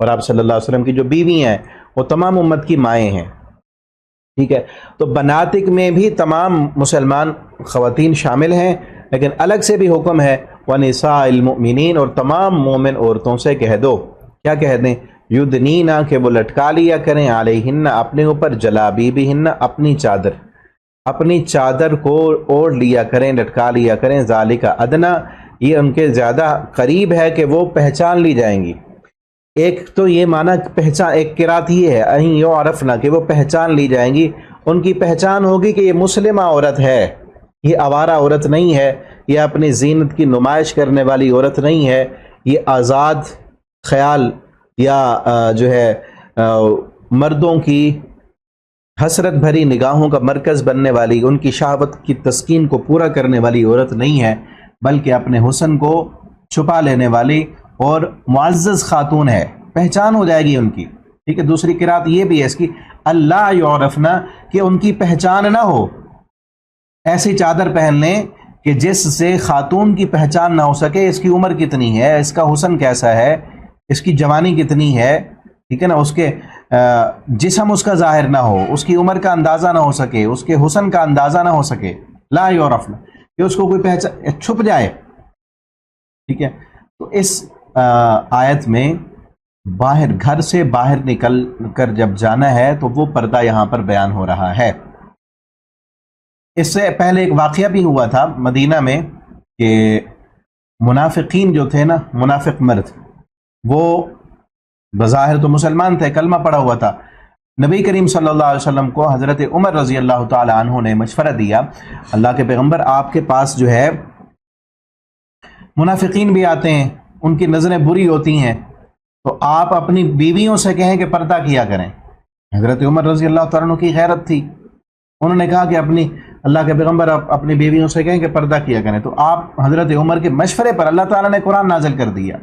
اور آپ صلی اللہ علیہ وسلم کی جو بیوی ہیں وہ تمام امت کی مائیں ہیں، ٹھیک ہے. تو بناتک میں بھی تمام مسلمان خواتین شامل ہیں، لیکن الگ سے بھی حکم ہے وَنِسَاءِ الْمُؤْمِنِينَ، اور تمام مومن عورتوں سے کہہ دو، کیا کہہ دیں؟ یدنینا، کہ وہ لٹکا لیا کریں، علیہن، اپنے اوپر، جلابیبہن، اپنی چادر کو اوڑھ لیا کریں، لٹکا لیا کریں، ذالک ادنا، یہ ان کے زیادہ قریب ہے کہ وہ پہچان لی جائیں گی. ایک تو یہ معنی پہچان، ایک قرات یہ ہے اَن یعرفنا، کہ وہ پہچان لی جائیں گی، ان کی پہچان ہوگی کہ یہ مسلمہ عورت ہے، یہ آوارہ عورت نہیں ہے، یہ اپنی زینت کی نمائش کرنے والی عورت نہیں ہے، یہ آزاد خیال یا جو ہے مردوں کی حسرت بھری نگاہوں کا مرکز بننے والی، ان کی شہوت کی تسکین کو پورا کرنے والی عورت نہیں ہے، بلکہ اپنے حسن کو چھپا لینے والی اور معزز خاتون ہے، پہچان ہو جائے گی ان کی. ٹھیک ہے. دوسری قرات یہ بھی ہے اس کی، اللہ یعرفنا، کہ ان کی پہچان نہ ہو، ایسی چادر پہن لیں کہ جس سے خاتون کی پہچان نہ ہو سکے، اس کی عمر کتنی ہے، اس کا حسن کیسا ہے، اس کی جوانی کتنی ہے، ٹھیک ہے نا، اس کے جسم اس کا ظاہر نہ ہو، اس کی عمر کا اندازہ نہ ہو سکے، اس کے حسن کا اندازہ نہ ہو سکے. لا یعرفنا، کہ اس کو کوئی پہچان، چھپ جائے. ٹھیک ہے. تو اس آیت میں باہر، گھر سے باہر نکل کر جب جانا ہے تو وہ پردہ یہاں پر بیان ہو رہا ہے. اس سے پہلے ایک واقعہ بھی ہوا تھا مدینہ میں کہ منافقین جو تھے نا، منافق مرد، وہ بظاہر تو مسلمان تھے، کلمہ پڑھا ہوا تھا. نبی کریم صلی اللہ علیہ وسلم کو حضرت عمر رضی اللہ تعالی عنہ نے مشورہ دیا، اللہ کے پیغمبر آپ کے پاس جو ہے منافقین بھی آتے ہیں، ان کی نظریں بری ہوتی ہیں، تو آپ اپنی بیویوں سے کہیں کہ پردہ کیا کریں. حضرت عمر رضی اللہ تعالیٰ عنہ کی غیرت تھی، انہوں نے کہا کہ اللہ کے پیغمبر آپ اپنی بیویوں سے کہیں کہ پردہ کیا کریں. تو آپ حضرت عمر کے مشورے پر اللہ تعالیٰ نے قرآن نازل کر دیا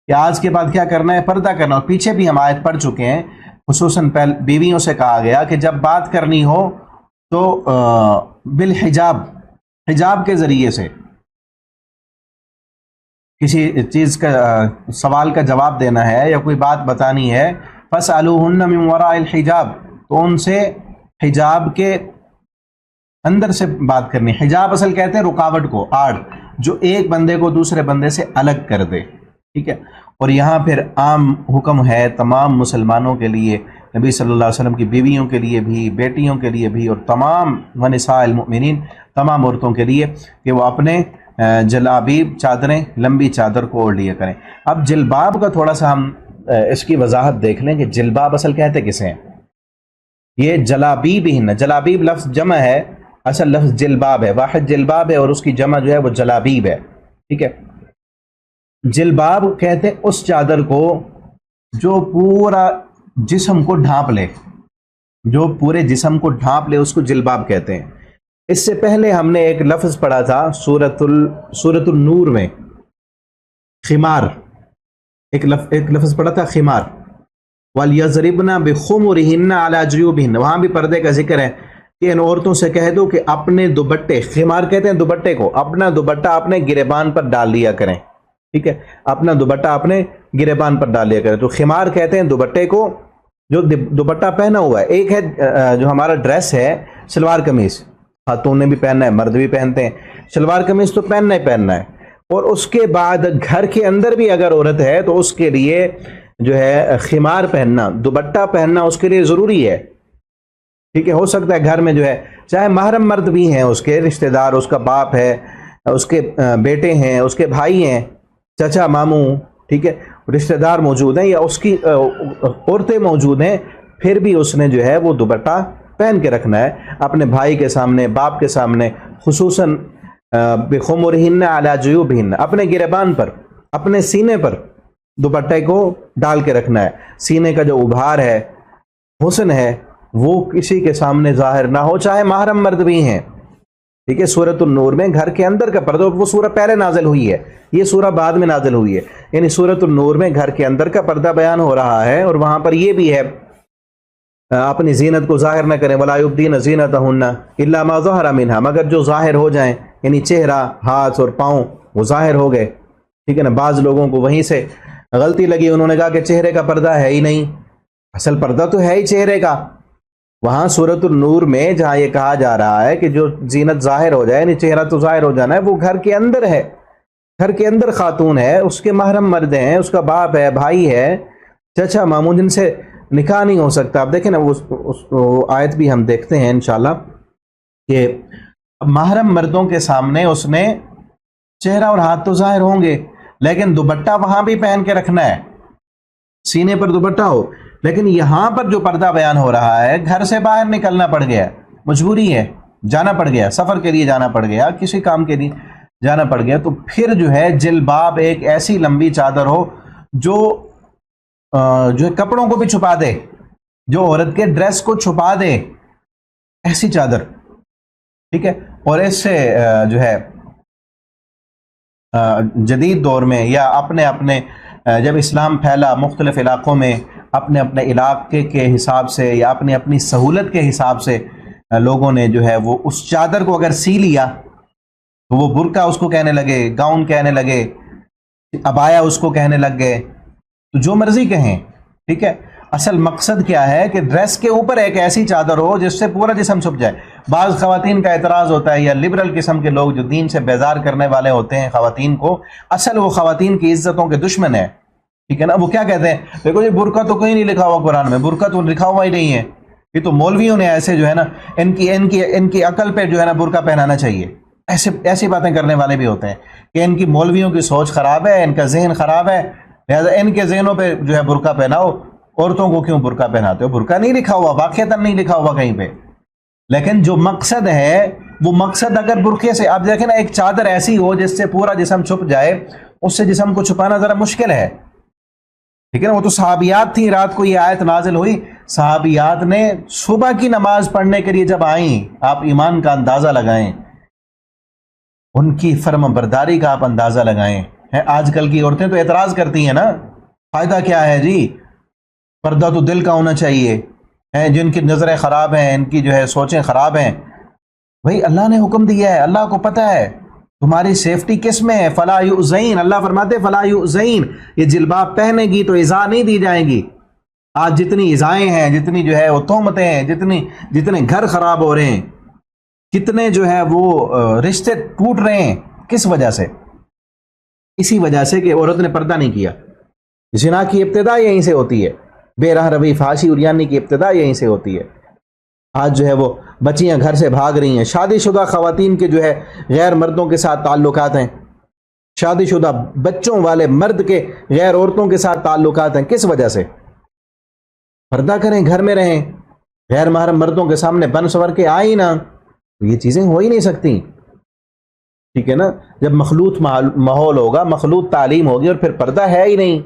کہ آج کے بعد کیا کرنا ہے، پردہ کرنا. اور پیچھے بھی ہم آیت پڑھ چکے ہیں، خصوصاً بیویوں سے کہا گیا کہ جب بات کرنی ہو تو بالحجاب، حجاب کے ذریعے سے کسی چیز کا سوال کا جواب دینا ہے یا کوئی بات بتانی ہے، فَاسْأَلُوهُنَّ مِنْ وَرَاءِ الْحِجَابِ، تو ان سے حجاب کے اندر سے بات کرنی. حجاب اصل کہتے ہیں رکاوٹ کو، آڑ، جو ایک بندے کو دوسرے بندے سے الگ کر دے. ٹھیک ہے. اور یہاں پھر عام حکم ہے تمام مسلمانوں کے لیے، نبی صلی اللہ علیہ وسلم کی بیویوں کے لیے بھی، بیٹیوں کے لیے بھی، اور تمام وَنِسَاءِ الْمُؤْمِنِينَ، تمام عورتوں کے لیے، کہ وہ اپنے جلابیب، چادریں، لمبی چادر کو اوڑھ لیا کریں. اب جلباب کا تھوڑا سا ہم اس کی وضاحت دیکھ لیں کہ جلباب اصل کہتے کسے ہیں. یہ جلابیب ہی نا، جلابیب لفظ جمع ہے، اصل لفظ جلباب ہے، واحد جلباب ہے، اور اس کی جمع جو ہے وہ جلابیب ہے. ٹھیک ہے. جلباب کہتے ہیں اس چادر کو جو پورا جسم کو ڈھانپ لے، جو پورے جسم کو ڈھانپ لے، اس کو جلباب کہتے ہیں. اس سے پہلے ہم نے ایک لفظ پڑھا تھا سورۃ النور میں، خمار، ایک لفظ پڑھا تھا خمار. وَلْيَضْرِبْنَ بِخُمُرِهِنَّ عَلَى جُيُوبِهِنَّ، وہاں بھی پردے کا ذکر ہے کہ ان عورتوں سے کہہ دو کہ اپنے دوپٹے، خمار کہتے ہیں دوپٹے کو، اپنا دوپٹہ اپنے گریبان پر ڈال لیا کریں. ٹھیک ہے. اپنا دوپٹہ اپنے گریبان پر ڈال لیا کریں. تو خمار کہتے ہیں دوپٹے کو جو دوپٹہ پہنا ہوا ہے. ایک ہے جو ہمارا ڈریس ہے، شلوار قمیص، خاتون نے بھی پہننا ہے، مرد بھی پہنتے ہیں. شلوار قمیص تو پہننا ہی پہننا ہے. اور اس کے بعد گھر کے اندر بھی اگر عورت ہے تو اس کے لیے جو ہے خمار پہننا، دوپٹہ پہننا اس کے لیے ضروری ہے. ٹھیک ہے. ہو سکتا ہے گھر میں جو ہے چاہے محرم مرد بھی ہیں، اس کے رشتہ دار، اس کا باپ ہے، اس کے بیٹے ہیں، اس کے بھائی ہیں، چچا، ماموں، ٹھیک ہے، رشتہ دار موجود ہیں یا اس کی عورتیں موجود ہیں، پھر بھی اس نے جو ہے وہ دوپٹہ پہن کے رکھنا ہے اپنے بھائی کے سامنے، باپ کے سامنے. خصوصاً بِخُمُرِهِنَّ عَلَى جُيُوبِهِنَّ، اپنے گریبان پر، اپنے سینے پر دوپٹے کو ڈال کے رکھنا ہے. سینے کا جو ابھار ہے، حسن ہے، وہ کسی کے سامنے ظاہر نہ ہو، چاہے محرم مرد بھی ہیں. ٹھیک ہے. سورۃ النور میں گھر کے اندر کا پردہ، وہ سورہ پہلے نازل ہوئی ہے، یہ سورہ بعد میں نازل ہوئی ہے. یعنی سورۃ النور میں گھر کے اندر کا پردہ بیان ہو رہا ہے، اور وہاں پر یہ بھی ہے اپنی زینت کو ظاہر نہ کریں. وَلَا يُبْدِينَ زِينَتَهُنَّ إِلَّا مَا ظَهَرَ مِنْهَا، مگر جو ظاہر ہو جائیں، یعنی چہرہ، ہاتھ اور پاؤں وہ ظاہر ہو گئے. ٹھیک ہے نا. بعض لوگوں کو وہیں سے غلطی لگی، انہوں نے کہا کہ چہرے کا پردہ ہے ہی نہیں، اصل پردہ تو ہے ہی چہرے کا۔ وہاں سورۃ النور میں جہاں یہ کہا جا رہا ہے کہ جو زینت ظاہر ہو جائے، یعنی چہرہ تو ظاہر ہو جانا ہے، وہ گھر کے اندر ہے، گھر کے اندر خاتون ہے، اس کے محرم مرد ہیں، اس کا باپ ہے، بھائی ہے، چچا ماموں، جن سے نکاح نہیں ہو سکتا۔ اب دیکھیں نا وہ آیت بھی ہم دیکھتے ہیں انشاءاللہ کہ محرم مردوں کے سامنے اس نے چہرہ اور ہاتھ تو ظاہر ہوں گے، لیکن دوپٹہ وہاں بھی پہن کے رکھنا ہے، سینے پر دوپٹہ ہو۔ لیکن یہاں پر جو پردہ بیان ہو رہا ہے، گھر سے باہر نکلنا پڑ گیا، مجبوری ہے، جانا پڑ گیا، سفر کے لیے جانا پڑ گیا، کسی کام کے لیے جانا پڑ گیا، تو پھر جو ہے جلباب ایک ایسی لمبی چادر ہو جو کپڑوں کو بھی چھپا دے، جو عورت کے ڈریس کو چھپا دے، ایسی چادر، ٹھیک ہے۔ اور اس سے جو ہے جدید دور میں یا اپنے جب اسلام پھیلا مختلف علاقوں میں، اپنے علاقے کے حساب سے یا اپنی سہولت کے حساب سے لوگوں نے جو ہے وہ اس چادر کو اگر سی لیا تو وہ برقع اس کو کہنے لگے، گاؤن کہنے لگے، عبایا اس کو کہنے لگ گئے، تو جو مرضی کہیں، ٹھیک ہے۔ اصل مقصد کیا ہے کہ ڈریس کے اوپر ایک ایسی چادر ہو جس سے پورا جسم چھپ جائے۔ بعض خواتین کا اعتراض ہوتا ہے، یا لبرل قسم کے لوگ جو دین سے بیزار کرنے والے ہوتے ہیں خواتین کو، اصل وہ خواتین کی عزتوں کے دشمن ہے، ٹھیک ہے نا۔ وہ کیا کہتے ہیں، دیکھو جی برقع تو کہیں نہیں لکھا ہوا قرآن میں، برقع تو لکھا ہوا ہی نہیں ہے، یہ تو مولویوں نے ایسے جو ہے نا ان کی عقل پہ جو ہے نا برقع پہنانا چاہیے، ایسی باتیں کرنے والے بھی ہوتے ہیں کہ ان کی مولویوں کی سوچ خراب ہے، ان کا ذہن خراب ہے، لہذا ان کے ذہنوں پہ جو ہے برقع پہناؤ، عورتوں کو کیوں برقع پہناتے ہو؟ برقع نہیں لکھا ہوا، واقعتاً نہیں لکھا ہوا کہیں پہ، لیکن جو مقصد ہے وہ مقصد اگر برقعے سے، آپ دیکھیں نا ایک چادر ایسی ہو جس سے پورا جسم چھپ جائے، اس سے جسم کو چھپانا ذرا مشکل ہے، ٹھیک ہے نا۔ وہ تو صحابیات تھیں، رات کو یہ آیت نازل ہوئی، صحابیات نے صبح کی نماز پڑھنے کے لیے جب آئیں، آپ ایمان کا اندازہ لگائیں، ان کی فرم برداری کا آپ اندازہ لگائیں۔ آج کل کی عورتیں تو اعتراض کرتی ہیں نا، فائدہ کیا ہے جی، پردہ تو دل کا ہونا چاہیے، جن کی نظریں خراب ہیں، ان کی جو ہے سوچیں خراب ہیں، بھئی اللہ نے حکم دیا ہے، اللہ کو پتہ ہے تمہاری سیفٹی کس میں ہے۔ فلا یؤذین، اللہ فرماتے فلا یؤذین، یہ جلباب پہنے گی تو ایذا نہیں دی جائیں گی۔ آج جتنی ایذائیں ہیں، جتنی جو ہے وہ تہمتیں ہیں، جتنے گھر خراب ہو رہے ہیں، کتنے جو ہے وہ رشتے ٹوٹ رہے ہیں، کس وجہ سے؟ اسی وجہ سے کہ عورت نے پردہ نہیں کیا۔ زنا کی ابتدا یہیں سے ہوتی ہے، بے راہ روی، فحاشی، عریانی کی ابتدا یہیں سے ہوتی ہے۔ آج جو ہے وہ بچیاں گھر سے بھاگ رہی ہیں، شادی شدہ خواتین کے جو ہے غیر مردوں کے ساتھ تعلقات ہیں، شادی شدہ بچوں والے مرد کے غیر عورتوں کے ساتھ تعلقات ہیں، کس وجہ سے؟ پردہ کریں، گھر میں رہیں، غیر محرم مردوں کے سامنے بن سور کے آئی نا، یہ چیزیں ہو ہی نہیں سکتی، ٹھیک ہے نا۔ جب مخلوط ماحول ہوگا، مخلوط تعلیم ہوگی، اور پھر پردہ ہے ہی نہیں،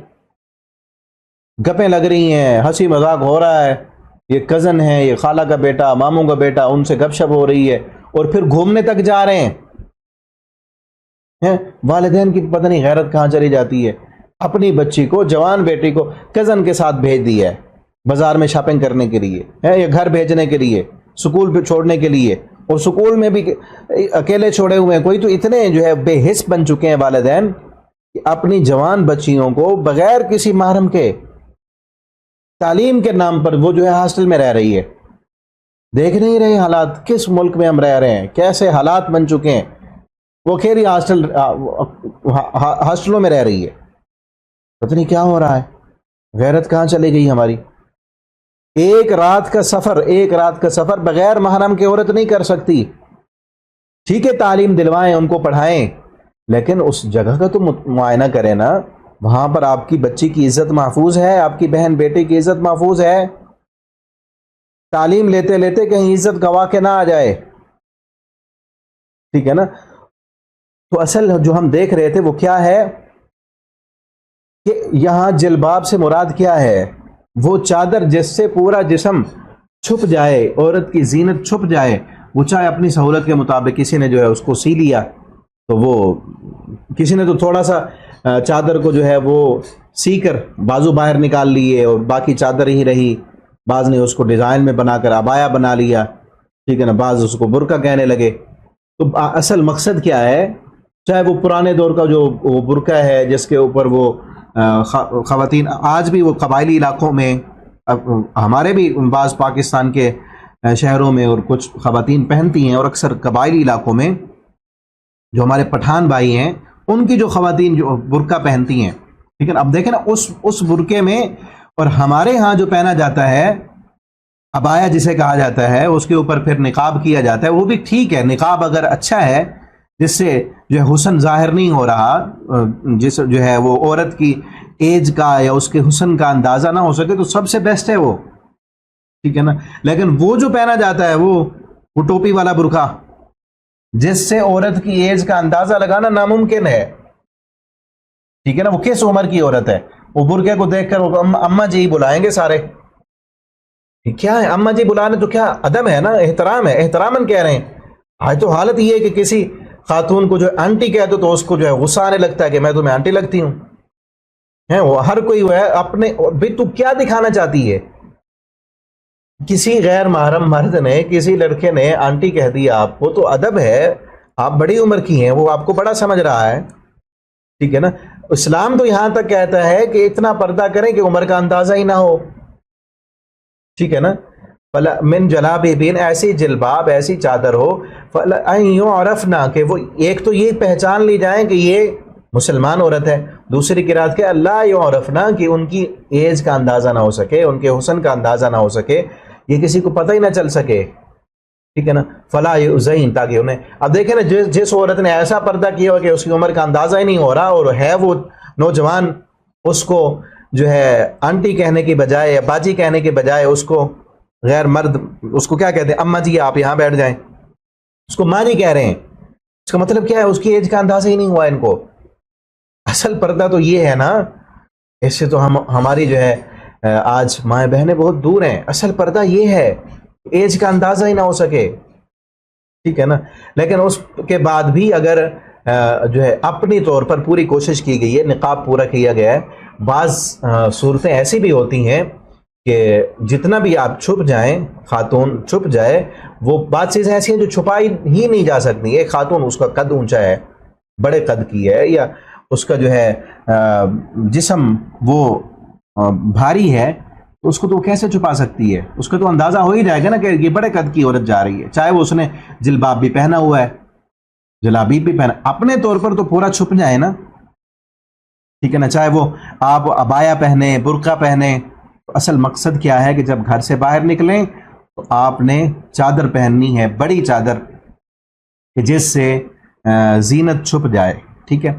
گپیں لگ رہی ہیں، ہنسی مذاق ہو رہا ہے، یہ کزن ہے، یہ خالہ کا بیٹا، ماموں کا بیٹا، ان سے گپ شپ ہو رہی ہے، اور پھر گھومنے تک جا رہے ہیں۔ والدین کی پتہ نہیں غیرت کہاں چلی جاتی ہے، اپنی بچی کو، جوان بیٹی کو کزن کے ساتھ بھیج دیا ہے بازار میں شاپنگ کرنے کے لیے، یا گھر بھیجنے کے لیے، سکول پہ چھوڑنے کے لیے، اور سکول میں بھی اکیلے چھوڑے ہوئے ہیں۔ کوئی تو اتنے جو ہے بے حس بن چکے ہیں والدین کہ اپنی جوان بچیوں کو بغیر کسی محرم کے تعلیم کے نام پر وہ جو ہے ہاسٹل میں رہ رہی ہے۔ دیکھ نہیں رہے حالات، کس ملک میں ہم رہ رہے ہیں، کیسے حالات بن چکے ہیں۔ وہ کہہ رہی ہاسٹلوں میں رہ رہی ہے، پتہ نہیں کیا ہو رہا ہے، غیرت کہاں چلی گئی ہماری۔ ایک رات کا سفر بغیر محرم کے عورت نہیں کر سکتی۔ ٹھیک ہے تعلیم دلوائیں، ان کو پڑھائیں، لیکن اس جگہ کا تو معائنہ کریں نا، وہاں پر آپ کی بچی کی عزت محفوظ ہے، آپ کی بہن بیٹے کی عزت محفوظ ہے، تعلیم لیتے لیتے کہیں عزت گوا کے نہ آ جائے، ٹھیک ہے نا۔ تو اصل جو ہم دیکھ رہے تھے وہ کیا ہے کہ یہاں جلباب سے مراد کیا ہے؟ وہ چادر جس سے پورا جسم چھپ جائے، عورت کی زینت چھپ جائے، وہ چاہے اپنی سہولت کے مطابق کسی نے جو ہے اس کو سی لیا، تو وہ کسی نے تو تھوڑا سا چادر کو جو ہے وہ سی کر بازو باہر نکال لیے اور باقی چادر ہی رہی، بعض نے اس کو ڈیزائن میں بنا کر عبایا بنا لیا، ٹھیک ہے نا، بعض اس کو برقع کہنے لگے۔ تو اصل مقصد کیا ہے؟ چاہے وہ پرانے دور کا جو وہ برقع ہے جس کے اوپر وہ خواتین آج بھی وہ قبائلی علاقوں میں، ہمارے بھی بعض پاکستان کے شہروں میں اور کچھ خواتین پہنتی ہیں، اور اکثر قبائلی علاقوں میں جو ہمارے پٹھان بھائی ہیں ان کی جو خواتین جو برقع پہنتی ہیں، ٹھیک ہے نا، اب دیکھیں نا اس برقعے میں، اور ہمارے ہاں جو پہنا جاتا ہے عبایا جسے کہا جاتا ہے، اس کے اوپر پھر نقاب کیا جاتا ہے، وہ بھی ٹھیک ہے، نقاب اگر اچھا ہے جس سے جو ہے حسن ظاہر نہیں ہو رہا، جس جو ہے وہ عورت کی ایج کا یا اس کے حسن کا اندازہ نہ ہو سکے، تو سب سے بیسٹ ہے وہ، ٹھیک ہے نا۔ لیکن وہ جو پہنا جاتا ہے وہ ٹوپی والا برقع، جس سے عورت کی ایج کا اندازہ لگانا ناممکن ہے، ٹھیک ہے نا، وہ کس عمر کی عورت ہے، وہ برقعے کو دیکھ کر اماں جی بلائیں گے سارے، کیا ہے اماں جی بلانے، تو کیا ادب ہے نا، احترام ہے، احتراماً کہہ رہے ہیں۔ آج تو حالت یہ ہے کہ کسی خاتون کو جو آنٹی کہہ دو تو اس کو جو ہے غصہ آنے لگتا ہے کہ میں تمہیں آنٹی لگتی ہوں، وہ ہر کوئی وہ ہے اپنے، بھئی تو کیا دکھانا چاہتی ہے؟ کسی غیر محرم مرد نے، کسی لڑکے نے آنٹی کہہ دیا آپ کو، تو ادب ہے، آپ بڑی عمر کی ہیں، وہ آپ کو بڑا سمجھ رہا ہے، ٹھیک ہے نا۔ اسلام تو یہاں تک کہتا ہے کہ اتنا پردہ کریں کہ عمر کا اندازہ ہی نہ ہو، ٹھیک ہے نا۔ من جلابیبین، ایسی جلباب، ایسی چادر ہو، عرفنا، کہ وہ ایک تو یہ پہچان لی جائیں کہ یہ مسلمان عورت ہے، دوسری قرات کہ اللہ یعرفنا، کہ ان کی ایج کا اندازہ نہ ہو سکے، ان کے حسن کا اندازہ نہ ہو سکے، یہ کسی کو پتہ ہی نہ چل سکے، ٹھیک ہے نا۔ فلا یؤذین، تاکہ انہیں، اب دیکھیں نا، جس عورت نے ایسا پردہ کیا ہو کہ اس کی عمر کا اندازہ ہی نہیں ہو رہا، اور ہے وہ نوجوان، اس کو جو ہے آنٹی کہنے کی بجائے یا باجی کہنے کے بجائے اس کو غیر مرد، اس کو کیا کہتے ہیں، اماں جی آپ یہاں بیٹھ جائیں، اس کو ماں جی کہہ رہے ہیں، اس کا مطلب کیا ہے، اس کی ایج کا اندازہ ہی نہیں ہوا ان کو۔ اصل پردہ تو یہ ہے نا، اس سے تو ہماری جو ہے آج مائیں بہنیں بہت دور ہیں، اصل پردہ یہ ہے، ایج کا اندازہ ہی نہ ہو سکے، ٹھیک ہے نا۔ لیکن اس کے بعد بھی اگر جو ہے اپنی طور پر پوری کوشش کی گئی ہے، نقاب پورا کیا گیا ہے، بعض صورتیں ایسی بھی ہوتی ہیں کہ جتنا بھی آپ چھپ جائیں، خاتون چھپ جائے، وہ بعض چیزیں ایسی ہیں جو چھپائی ہی نہیں جا سکتی۔ ایک خاتون، اس کا قد اونچا ہے، بڑے قد کی ہے، یا اس کا جو ہے جسم وہ بھاری ہے، تو اس کو تو کیسے چھپا سکتی ہے؟ اس کا تو اندازہ ہو ہی جائے گا نا کہ یہ بڑے قد کی عورت جا رہی ہے، چاہے وہ اس نے جلباب بھی پہنا ہوا ہے، جلابیب بھی پہنا، اپنے طور پر تو پورا چھپ جائے نا، ٹھیک ہے نا۔ چاہے وہ آپ عبایا پہنے، برقع پہنے، اصل مقصد کیا ہے کہ جب گھر سے باہر نکلیں تو آپ نے چادر پہننی ہے، بڑی چادر، کہ جس سے زینت چھپ جائے، ٹھیک ہے۔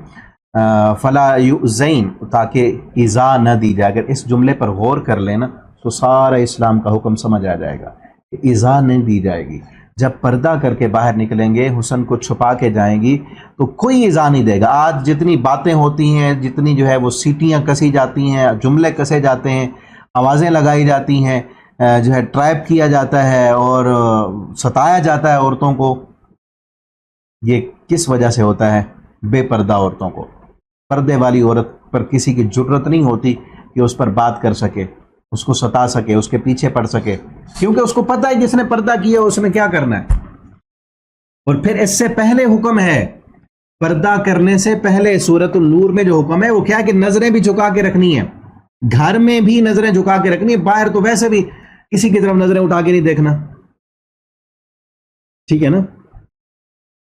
فلا یؤذین، تاکہ ایذا نہ دی جائے۔ اگر اس جملے پر غور کر لینا تو سارا اسلام کا حکم سمجھ آ جائے گا کہ ایذا نہیں دی جائے گی۔ جب پردہ کر کے باہر نکلیں گے، حسن کو چھپا کے جائیں گی، تو کوئی ایذا نہیں دے گا۔ آج جتنی باتیں ہوتی ہیں، جتنی جو ہے وہ سیٹیاں کسی جاتی ہیں، جملے کسے جاتے ہیں، آوازیں لگائی جاتی ہیں، جو ہے ٹریپ کیا جاتا ہے اور ستایا جاتا ہے عورتوں کو، یہ کس وجہ سے ہوتا ہے؟ بے پردہ عورتوں کو۔ پردے والی عورت پر کسی کی جرت نہیں ہوتی کہ اس پر بات کر سکے، اس کو ستا سکے، اس کے پیچھے پڑ سکے، کیونکہ اس کو پتہ ہے جس نے پردہ کیا اس نے کیا کرنا ہے۔ اور پھر اس سے پہلے حکم ہے، پردہ کرنے سے پہلے سورۃ النور میں جو حکم ہے وہ کیا ہے کہ نظریں بھی جھکا کے رکھنی ہے، گھر میں بھی نظریں جھکا کے رکھنی ہے، باہر تو ویسے بھی کسی کی طرف نظریں اٹھا کے نہیں دیکھنا، ٹھیک ہے نا۔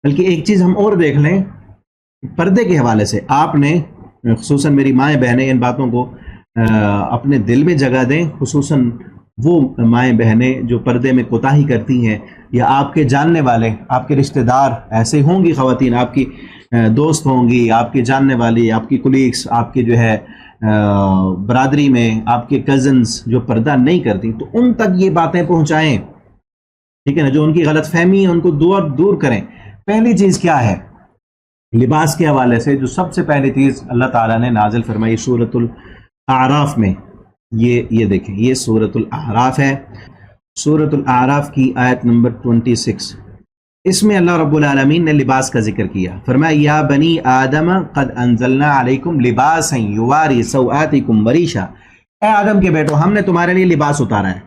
بلکہ ایک چیز ہم اور دیکھ لیں پردے کے حوالے سے، آپ نے خصوصاً میری مائیں بہنیں ان باتوں کو اپنے دل میں جگہ دیں، خصوصاً وہ مائیں بہنیں جو پردے میں کوتاہی کرتی ہیں، یا آپ کے جاننے والے، آپ کے رشتہ دار ایسے ہوں گی، خواتین آپ کی دوست ہوں گی، آپ کے جاننے والی، آپ کی کولیگس، آپ کے جو ہے برادری میں آپ کے کزنز جو پردہ نہیں کرتی، تو ان تک یہ باتیں پہنچائیں، ٹھیک ہے نا۔ جو ان کی غلط فہمی ہے ان کو دور کریں۔ پہلی چیز کیا ہے؟ لباس کے حوالے سے جو سب سے پہلی چیز اللہ تعالیٰ نے نازل فرمائی سورۃ الاعراف میں، یہ دیکھیں، یہ سورۃ الاعراف ہے، سورۃ الاعراف کی آیت نمبر 26، اس میں اللہ رب العالمین نے لباس کا ذکر کیا، فرمایا یا بنی آدم قد انزلنا علیکم لباسا یواری سوآتکم وریشا، اے آدم کے بیٹو ہم نے تمہارے لیے لباس اتارا ہے۔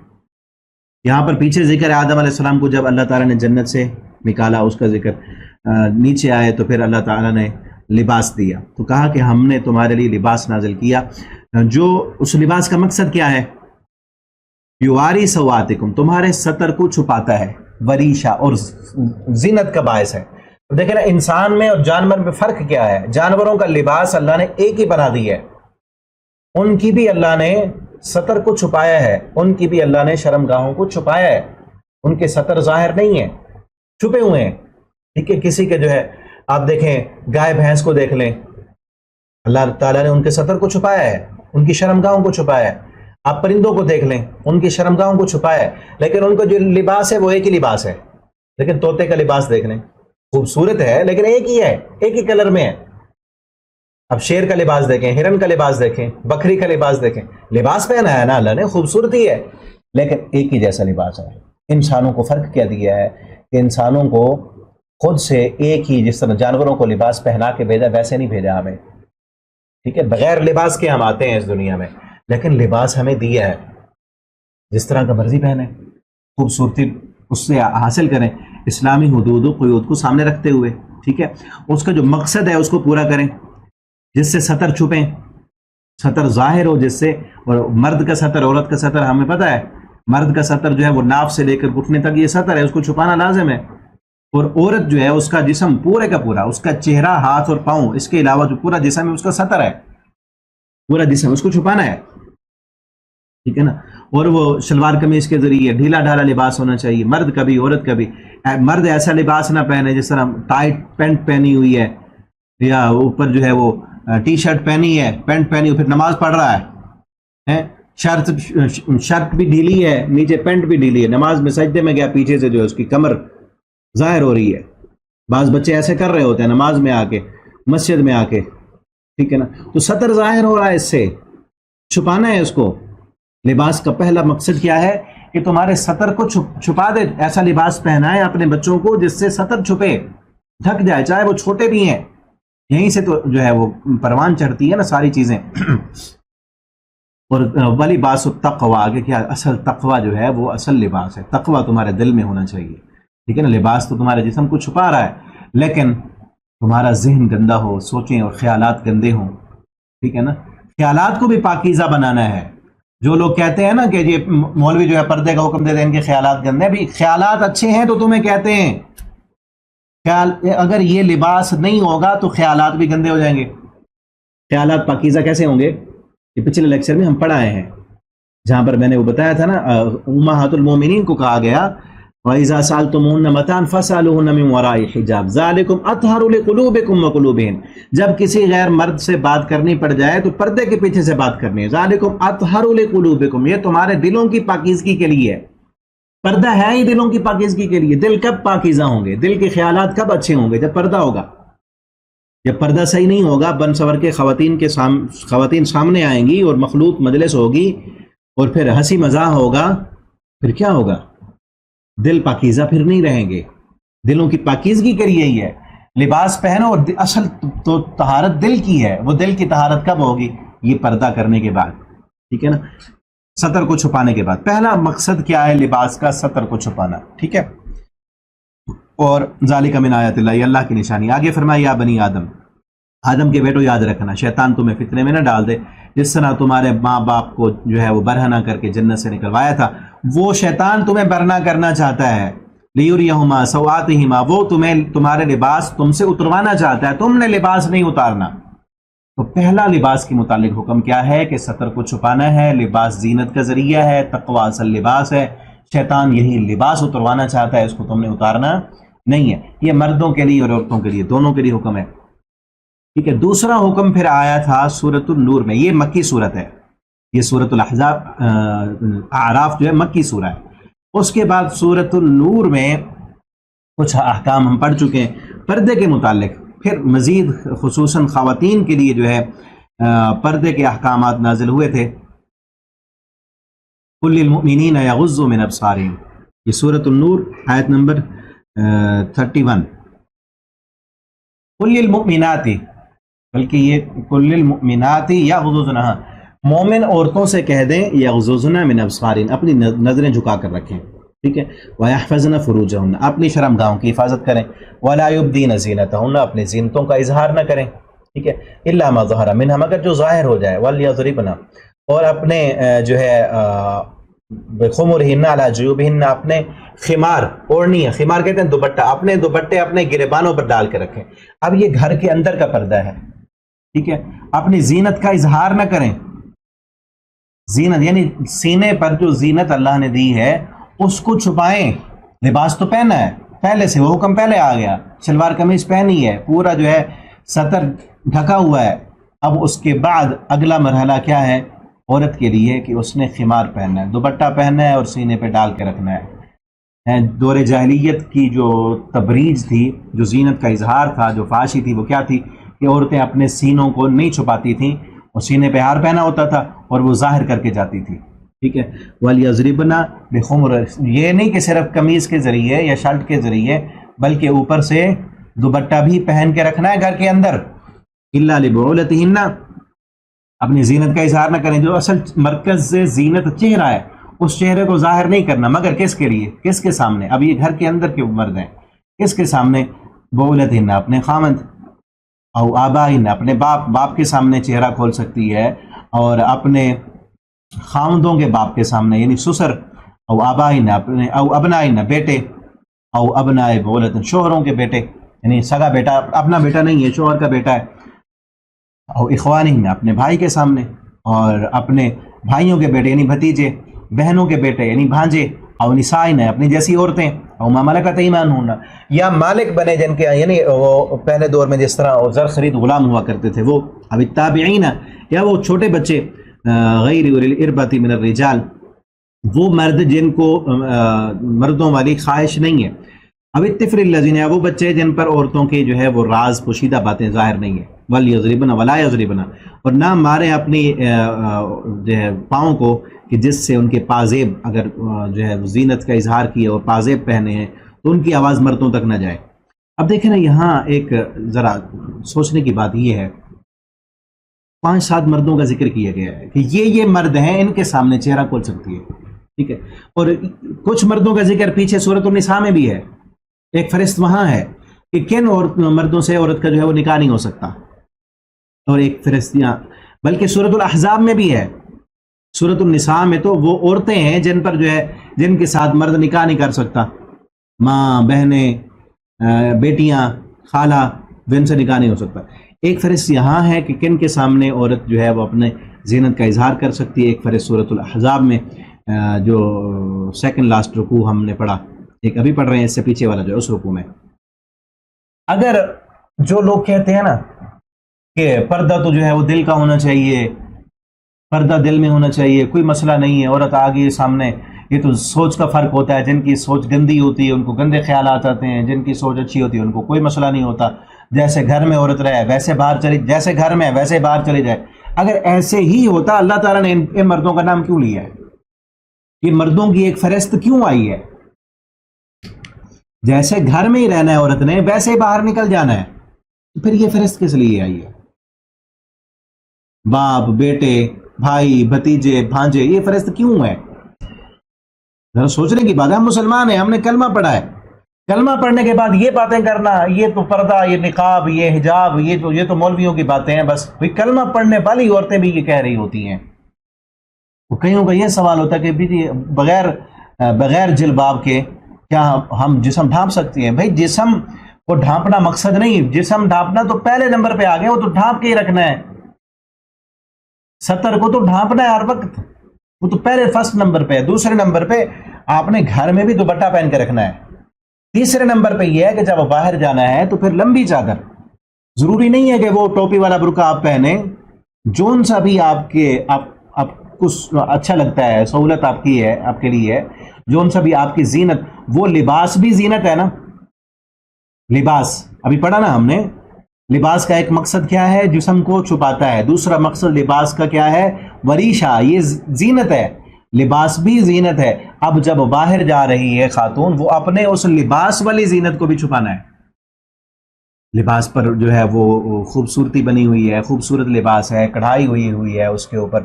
یہاں پر پیچھے ذکر ہے آدم علیہ السلام کو جب اللہ تعالیٰ نے جنت سے نکالا، اس کا ذکر، نیچے آئے تو پھر اللہ تعالیٰ نے لباس دیا، تو کہا کہ ہم نے تمہارے لیے لباس نازل کیا جو اس لباس کا مقصد کیا ہے؟ یواری سواتکم، تمہارے ستر کو چھپاتا ہے، وریشا اور زینت کا باعث ہے۔ دیکھیں نا انسان میں اور جانور میں فرق کیا ہے؟ جانوروں کا لباس اللہ نے ایک ہی بنا دی ہے، ان کی بھی اللہ نے ستر کو چھپایا ہے، ان کی بھی اللہ نے شرمگاہوں کو چھپایا ہے، ان کے ستر ظاہر نہیں ہیں، چھپے ہوئے ہیں، ٹھیک ہے۔ کسی کے جو ہے آپ دیکھیں گائے بھینس کو دیکھ لیں، اللہ تعالیٰ نے ان کے ستر کو چھپایا ہے، ان کی شرمگاہوں کو چھپایا ہے۔ آپ پرندوں کو دیکھ لیں، ان کی شرمگاہوں کو چھپایا ہے، لیکن ان کا جو لباس ہے وہ ایک ہی لباس ہے۔ لیکن طوطے کا لباس دیکھ لیں، خوبصورت ہے لیکن ایک ہی ہے، ایک ہی کلر میں ہے۔ اب شیر کا لباس دیکھیں، ہرن کا لباس دیکھیں، بکری کا لباس دیکھیں، لباس پہنا ہے نا اللہ نے، خوبصورتی ہے لیکن ایک ہی جیسا لباس ہے۔ انسانوں کو فرق کیا دیا ہے کہ انسانوں کو خود سے ایک ہی، جس طرح جانوروں کو لباس پہنا کے بھیجا ویسے نہیں بھیجا ہمیں، ٹھیک ہے۔ بغیر لباس کے ہم آتے ہیں اس دنیا میں، لیکن لباس ہمیں دیا ہے، جس طرح کا مرضی پہنے، خوبصورتی اس سے حاصل کریں، اسلامی حدود و قیود کو سامنے رکھتے ہوئے، ٹھیک ہے۔ اس کا جو مقصد ہے اس کو پورا کریں، جس سے ستر چھپیں، ستر ظاہر ہو جس سے۔ اور مرد کا ستر، عورت کا ستر ہمیں پتہ ہے، مرد کا ستر جو ہے وہ ناف سے لے کر گھٹنے تک یہ ستر ہے، اس کو چھپانا لازم ہے۔ اور عورت جو ہے اس کا جسم پورے کا پورا، اس کا چہرہ، ہاتھ اور پاؤں، اس کے علاوہ جو پورا جسم ہے اس کا ستر ہے، پورا جسم اس کو چھپانا ہے، ٹھیک ہے نا۔ اور وہ شلوار قمیص کے ذریعے ڈھیلا ڈھالا لباس ہونا چاہیے، مرد کا بھی عورت کا بھی۔ مرد ایسا لباس نہ پہنے جس طرح ٹائٹ پینٹ پہنی ہوئی ہے، یا اوپر جو ہے وہ ٹی شرٹ پہنی ہے، پینٹ پہنی ہوئی، پھر نماز پڑھ رہا ہے، شرٹ بھی ڈھیلی ہے، نیچے پینٹ بھی ڈھیلی ہے، نماز میں سجدے میں گیا، پیچھے سے جو ہے اس کی کمر ظاہر ہو رہی ہے۔ بعض بچے ایسے کر رہے ہوتے ہیں نماز میں آ کے، مسجد میں آ کے، ٹھیک ہے نا۔ تو ستر ظاہر ہو رہا ہے، اس سے چھپانا ہے اس کو۔ لباس کا پہلا مقصد کیا ہے کہ تمہارے ستر کو چھپا دے، ایسا لباس پہنا ہے اپنے بچوں کو جس سے ستر چھپے، ڈھک جائے، چاہے وہ چھوٹے بھی ہیں، یہیں سے تو جو ہے وہ پروان چڑھتی ہے نا ساری چیزیں۔ اور ولی باس التقوی، آگے کیا؟ اصل تقوی جو ہے وہ اصل لباس ہے، تقوی تمہارے دل میں ہونا چاہیے، ٹھیک ہے نا۔ لباس تو تمہارے جسم کو چھپا رہا ہے، لیکن تمہارا ذہن گندا ہو، سوچیں اور خیالات گندے ہوں، ٹھیک ہے نا۔ خیالات کو بھی پاکیزہ بنانا ہے۔ جو لوگ کہتے ہیں نا کہ یہ مولوی جو ہے پردے کا حکم دے دیں، ان کے خیالات گندے ہیں، بھی خیالات اچھے ہیں تو تمہیں کہتے ہیں خیال، اگر یہ لباس نہیں ہوگا تو خیالات بھی گندے ہو جائیں گے۔ خیالات پاکیزہ کیسے ہوں گے؟ یہ پچھلے لیکچر میں ہم پڑھائے ہیں، جہاں پر میں نے وہ بتایا تھا نا، امہات المومنین کو کہا گیا وَإِذَا سَأَلْتُمُوهُنَّ مَتَاعًا فَاسْأَلُوهُنَّ مِنْ وَرَاءِ حِجَابٍ ذَلِكُمْ أَطْهَرُ لِقُلُوبِكُمْ وَقُلُوبِهِمْ۔ جب کسی غیر مرد سے بات کرنی پڑ جائے تو پردے کے پیچھے سے بات کرنی ہے۔ ذَلِكُمْ أَطْهَرُ لِقُلُوبِكُمْ، یہ تمہارے دلوں کی پاکیزگی کے لیے ہے۔ پردہ ہے ہی دلوں کی پاکیزگی کے لیے۔ دل کب پاکیزہ ہوں گے، دل کے خیالات کب اچھے ہوں گے؟ جب پردہ ہوگا۔ جب پردہ صحیح نہیں ہوگا، بن سور کے خواتین سامنے آئیں گی اور مخلوط مجلس ہوگی اور پھر ہنسی مزاح ہوگا، پھر کیا ہوگا؟ دل پاکیزہ پھر نہیں رہیں گے۔ دلوں کی پاکیزگی کے لیے ہی ہے لباس پہنو، اور اصل تو طہارت دل کی ہے۔ وہ دل کی طہارت کب ہوگی؟ یہ پردہ کرنے کے بعد، ٹھیک ہے نا، ستر کو چھپانے کے بعد۔ پہلا مقصد کیا ہے لباس کا؟ ستر کو چھپانا، ٹھیک ہے۔ اور ذالک من آیات اللہ، یہ اللہ کی نشانی۔ آگے فرمایا یا بنی آدم، آدم کے بیٹو یاد رکھنا، شیطان تمہیں فتنے میں نہ ڈال دے، جس طرح تمہارے ماں باپ کو جو ہے وہ برہنہ کر کے جنت سے نکلوایا تھا، وہ شیطان تمہیں برہنہ کرنا چاہتا ہے۔ لیریہما سوآتہما، وہ تمہارے لباس تم سے اتروانا چاہتا ہے، تم نے لباس نہیں اتارنا۔ تو پہلا لباس کے متعلق حکم کیا ہے کہ ستر کو چھپانا ہے۔ لباس زینت کا ذریعہ ہے، تقوی اصل لباس ہے۔ شیطان یہی لباس اتروانا چاہتا ہے، اس کو تم نے اتارنا نہیں ہے۔ یہ مردوں کے لیے اور عورتوں کے لیے، دونوں کے لیے حکم ہے، ٹھیک ہے۔ دوسرا حکم پھر آیا تھا سورۃ النور میں، یہ مکی صورت ہے، یہ سورۃ الاحزاب اعراف جو ہے مکی سورہ ہے۔ اس کے بعد سورۃ النور میں کچھ احکام ہم پڑھ چکے ہیں پردے کے متعلق، پھر مزید خصوصاً خواتین کے لیے جو ہے پردے کے احکامات نازل ہوئے تھے۔ قل للمؤمنین یغضوا من ابصارہم، یہ سورۃ النور آیت نمبر 31۔ قل للمؤمنات، بلکہ یہ قل للمؤمنات یغضضن، مومن عورتوں سے کہہ دیں یغضضن من ابصارہن، اپنی نظریں جھکا کر رکھیں، ٹھیک ہے، وَيَحْفَظْنَ فُرُوجَهُنَّ، اپنی شرم گاہوں کی حفاظت کریں، وَلَا يُبْدِينَ زِينَتَهُنَّ، اپنی زینتوں کا اظہار نہ کریں، ٹھیک ہے، إِلَّا مَا ظَهَرَ مِنْهَا، مگر جو ظاہر ہو جائے، وَلْيَضْرِبْنَ، اور اپنے جو ہے بِخُمُرِهِنَّ عَلَى جُيُوبِهِنَّ، اپنے خمار، اوڑھنی ہے، خمار کہتے ہیں دوپٹہ، اپنے دوپٹے اپنے گریبانوں پر ڈال کے رکھیں۔ اب یہ گھر کے اندر کا پردہ ہے، ٹھیک ہے، اپنی زینت کا اظہار نہ کریں، زینت یعنی سینے پر جو زینت اللہ نے دی ہے اس کو چھپائیں، لباس تو پہنا ہے پہلے سے، وہ حکم پہلے آ گیا، شلوار قمیض پہنی ہے، پورا جو ہے سطر ڈھکا ہوا ہے، اب اس کے بعد اگلا مرحلہ کیا ہے عورت کے لیے کہ اس نے خمار پہننا ہے، دوپٹہ پہننا ہے اور سینے پہ ڈال کے رکھنا ہے۔ دور جاہلیت کی جو تبریج تھی، جو زینت کا اظہار تھا، جو فحاشی تھی، وہ کیا تھی کہ عورتیں اپنے سینوں کو نہیں چھپاتی تھیں، اور سینے پہ ہار پہنا ہوتا تھا اور وہ ظاہر کر کے جاتی تھی، ٹھیک ہے، وَلْيَضْرِبْنَ بِخُمُرِهِنَّ، یہ نہیں کہ صرف قمیض کے ذریعے یا شرٹ کے ذریعے، بلکہ اوپر سے دوپٹہ بھی پہن کے رکھنا ہے گھر کے اندر، إِلَّا لِبُعُولَتِهِنَّ، اپنی زینت کا اظہار نہ کریں، جو اصل مرکز سے زینت چہرہ ہے اس چہرے کو ظاہر نہیں کرنا، مگر کس کے لیے، کس کے سامنے، اب یہ گھر کے اندر کے مرد ہیں، کس کے سامنے، بُعُولَتِهِنَّ، اپنے خامند، او آبائن، اپنے باپ کے سامنے چہرہ کھول سکتی ہے، اور اپنے خامدوں کے باپ کے سامنے یعنی سسر، او آبائن، اپنے، او ابنائن، بیٹے، او ابنائے بولتن، شوہروں کے بیٹے، یعنی سگا بیٹا، اپنا بیٹا نہیں ہے، شوہر کا بیٹا ہے، او اخوانہن، اپنے بھائی کے سامنے، اور اپنے بھائیوں کے بیٹے یعنی بھتیجے، بہنوں کے بیٹے یعنی بھانجے، او نسائن، اپنی جیسی عورتیں، او ما ملکت ایمانہن، یا مالک بنے جن کے، یعنی وہ پہلے دور میں جس طرح زر خرید غلام ہوا کرتے تھے وہ، اب التابعین، یا وہ چھوٹے بچے، غیر اولی الاربۃ من الرجال، وہ مرد جن کو مردوں والی خواہش نہیں ہے، اب الطفل الذین، یا وہ بچے جن پر عورتوں کے جو ہے وہ راز پوشیدہ باتیں ظاہر نہیں ہیں، وَلْيَضْرِبْنَ وَلَا يَضْرِبْنَ، اور نہ ماریں اپنی جو ہے پاؤں کو کہ جس سے ان کے پازیب، اگر جو ہے زینت کا اظہار کیا اور پازیب پہنے ہیں تو ان کی آواز مردوں تک نہ جائے۔ اب دیکھیں نا، یہاں ایک ذرا سوچنے کی بات یہ ہے، 5-7 مردوں کا ذکر کیا گیا ہے کہ یہ مرد ہیں، ان کے سامنے چہرہ کھول سکتی ہے، ٹھیک ہے، اور کچھ مردوں کا ذکر پیچھے سورۃ النساء میں بھی ہے، ایک فہرست وہاں ہے کہ کن مردوں سے عورت کا جو ہے وہ نکاح نہیں ہو سکتا، اور ایک فہرست یہاں، بلکہ سورۃ الاحزاب میں بھی ہے، سورۃ النساء میں تو وہ عورتیں ہیں جن پر جو ہے جن کے ساتھ مرد نکاح نہیں کر سکتا، ماں، بہنیں، بیٹیاں، خالہ، جن سے نکاح نہیں ہو سکتا۔ ایک فہرست یہاں ہے کہ کن کے سامنے عورت جو ہے وہ اپنے زینت کا اظہار کر سکتی ہے، ایک فہرست سورۃ الاحزاب میں، جو سیکنڈ لاسٹ رکوع ہم نے پڑھا، ایک ابھی پڑھ رہے ہیں اس سے پیچھے والا جو ہے اس رکوع میں۔ اگر جو لوگ کہتے ہیں نا کہ پردہ تو جو ہے وہ دل کا ہونا چاہیے، پردہ دل میں ہونا چاہیے، کوئی مسئلہ نہیں ہے، عورت آگے سامنے، یہ تو سوچ کا فرق ہوتا ہے، جن کی سوچ گندی ہوتی ہے ان کو گندے خیالات آتے ہیں، جن کی سوچ اچھی ہوتی ہے ان کو کوئی مسئلہ نہیں ہوتا، جیسے گھر میں عورت رہے ویسے باہر چلی، جیسے گھر میں ویسے باہر چلی جائے۔ اگر ایسے ہی ہوتا اللہ تعالیٰ نے ان مردوں کا نام کیوں لیا ہے؟ یہ مردوں کی ایک فہرست کیوں آئی ہے؟ جیسے گھر میں ہی رہنا ہے عورت نے ویسے ہی باہر نکل جانا ہے، پھر یہ فہرست کس لیے آئی ہے؟ باپ، بیٹے، بھائی، بھتیجے، بھانجے، یہ فہرست کیوں ہے؟ ذرا سوچنے کی بات ہے، ہم مسلمان ہیں، ہم نے کلمہ پڑھا ہے، کلمہ پڑھنے کے بعد یہ باتیں کرنا، یہ تو پردہ، یہ نقاب، یہ حجاب، یہ تو مولویوں کی باتیں ہیں، بس کلمہ پڑھنے والی عورتیں بھی یہ کہہ رہی ہوتی ہیں۔ کئیوں کا یہ سوال ہوتا ہے کہ بغیر جلباب کے کیا ہم جسم ڈھانپ سکتے ہیں؟ بھائی جسم کو ڈھانپنا مقصد نہیں، جسم ڈھانپنا تو پہلے نمبر پہ آ گیا، وہ تو ڈھانپ کے ہی رکھنا ہے، ستر کو تو ڈھانپنا ہے ہر وقت، وہ تو پہلے فرسٹ نمبر پہ ہے۔ دوسرے نمبر پہ آپ نے گھر میں بھی دوپٹہ پہن کے رکھنا ہے۔ تیسرے نمبر پہ یہ ہے کہ جب باہر جانا ہے تو پھر لمبی چادر، ضروری نہیں ہے کہ وہ ٹوپی والا برقع آپ پہنے، جون سا بھی آپ کو اچھا لگتا ہے، سہولت آپ کی ہے، آپ کے لیے ہے، جون سا بھی آپ کی زینت، وہ لباس بھی زینت ہے نا۔ لباس ابھی پڑھا نا ہم نے، لباس کا ایک مقصد کیا ہے؟ جسم کو چھپاتا ہے، دوسرا مقصد لباس کا کیا ہے؟ وریشہ، یہ زینت ہے، لباس بھی زینت ہے۔ اب جب باہر جا رہی ہے خاتون، وہ اپنے اس لباس والی زینت کو بھی چھپانا ہے۔ لباس پر جو ہے وہ خوبصورتی بنی ہوئی ہے، خوبصورت لباس ہے، کڑھائی ہوئی ہے اس کے اوپر،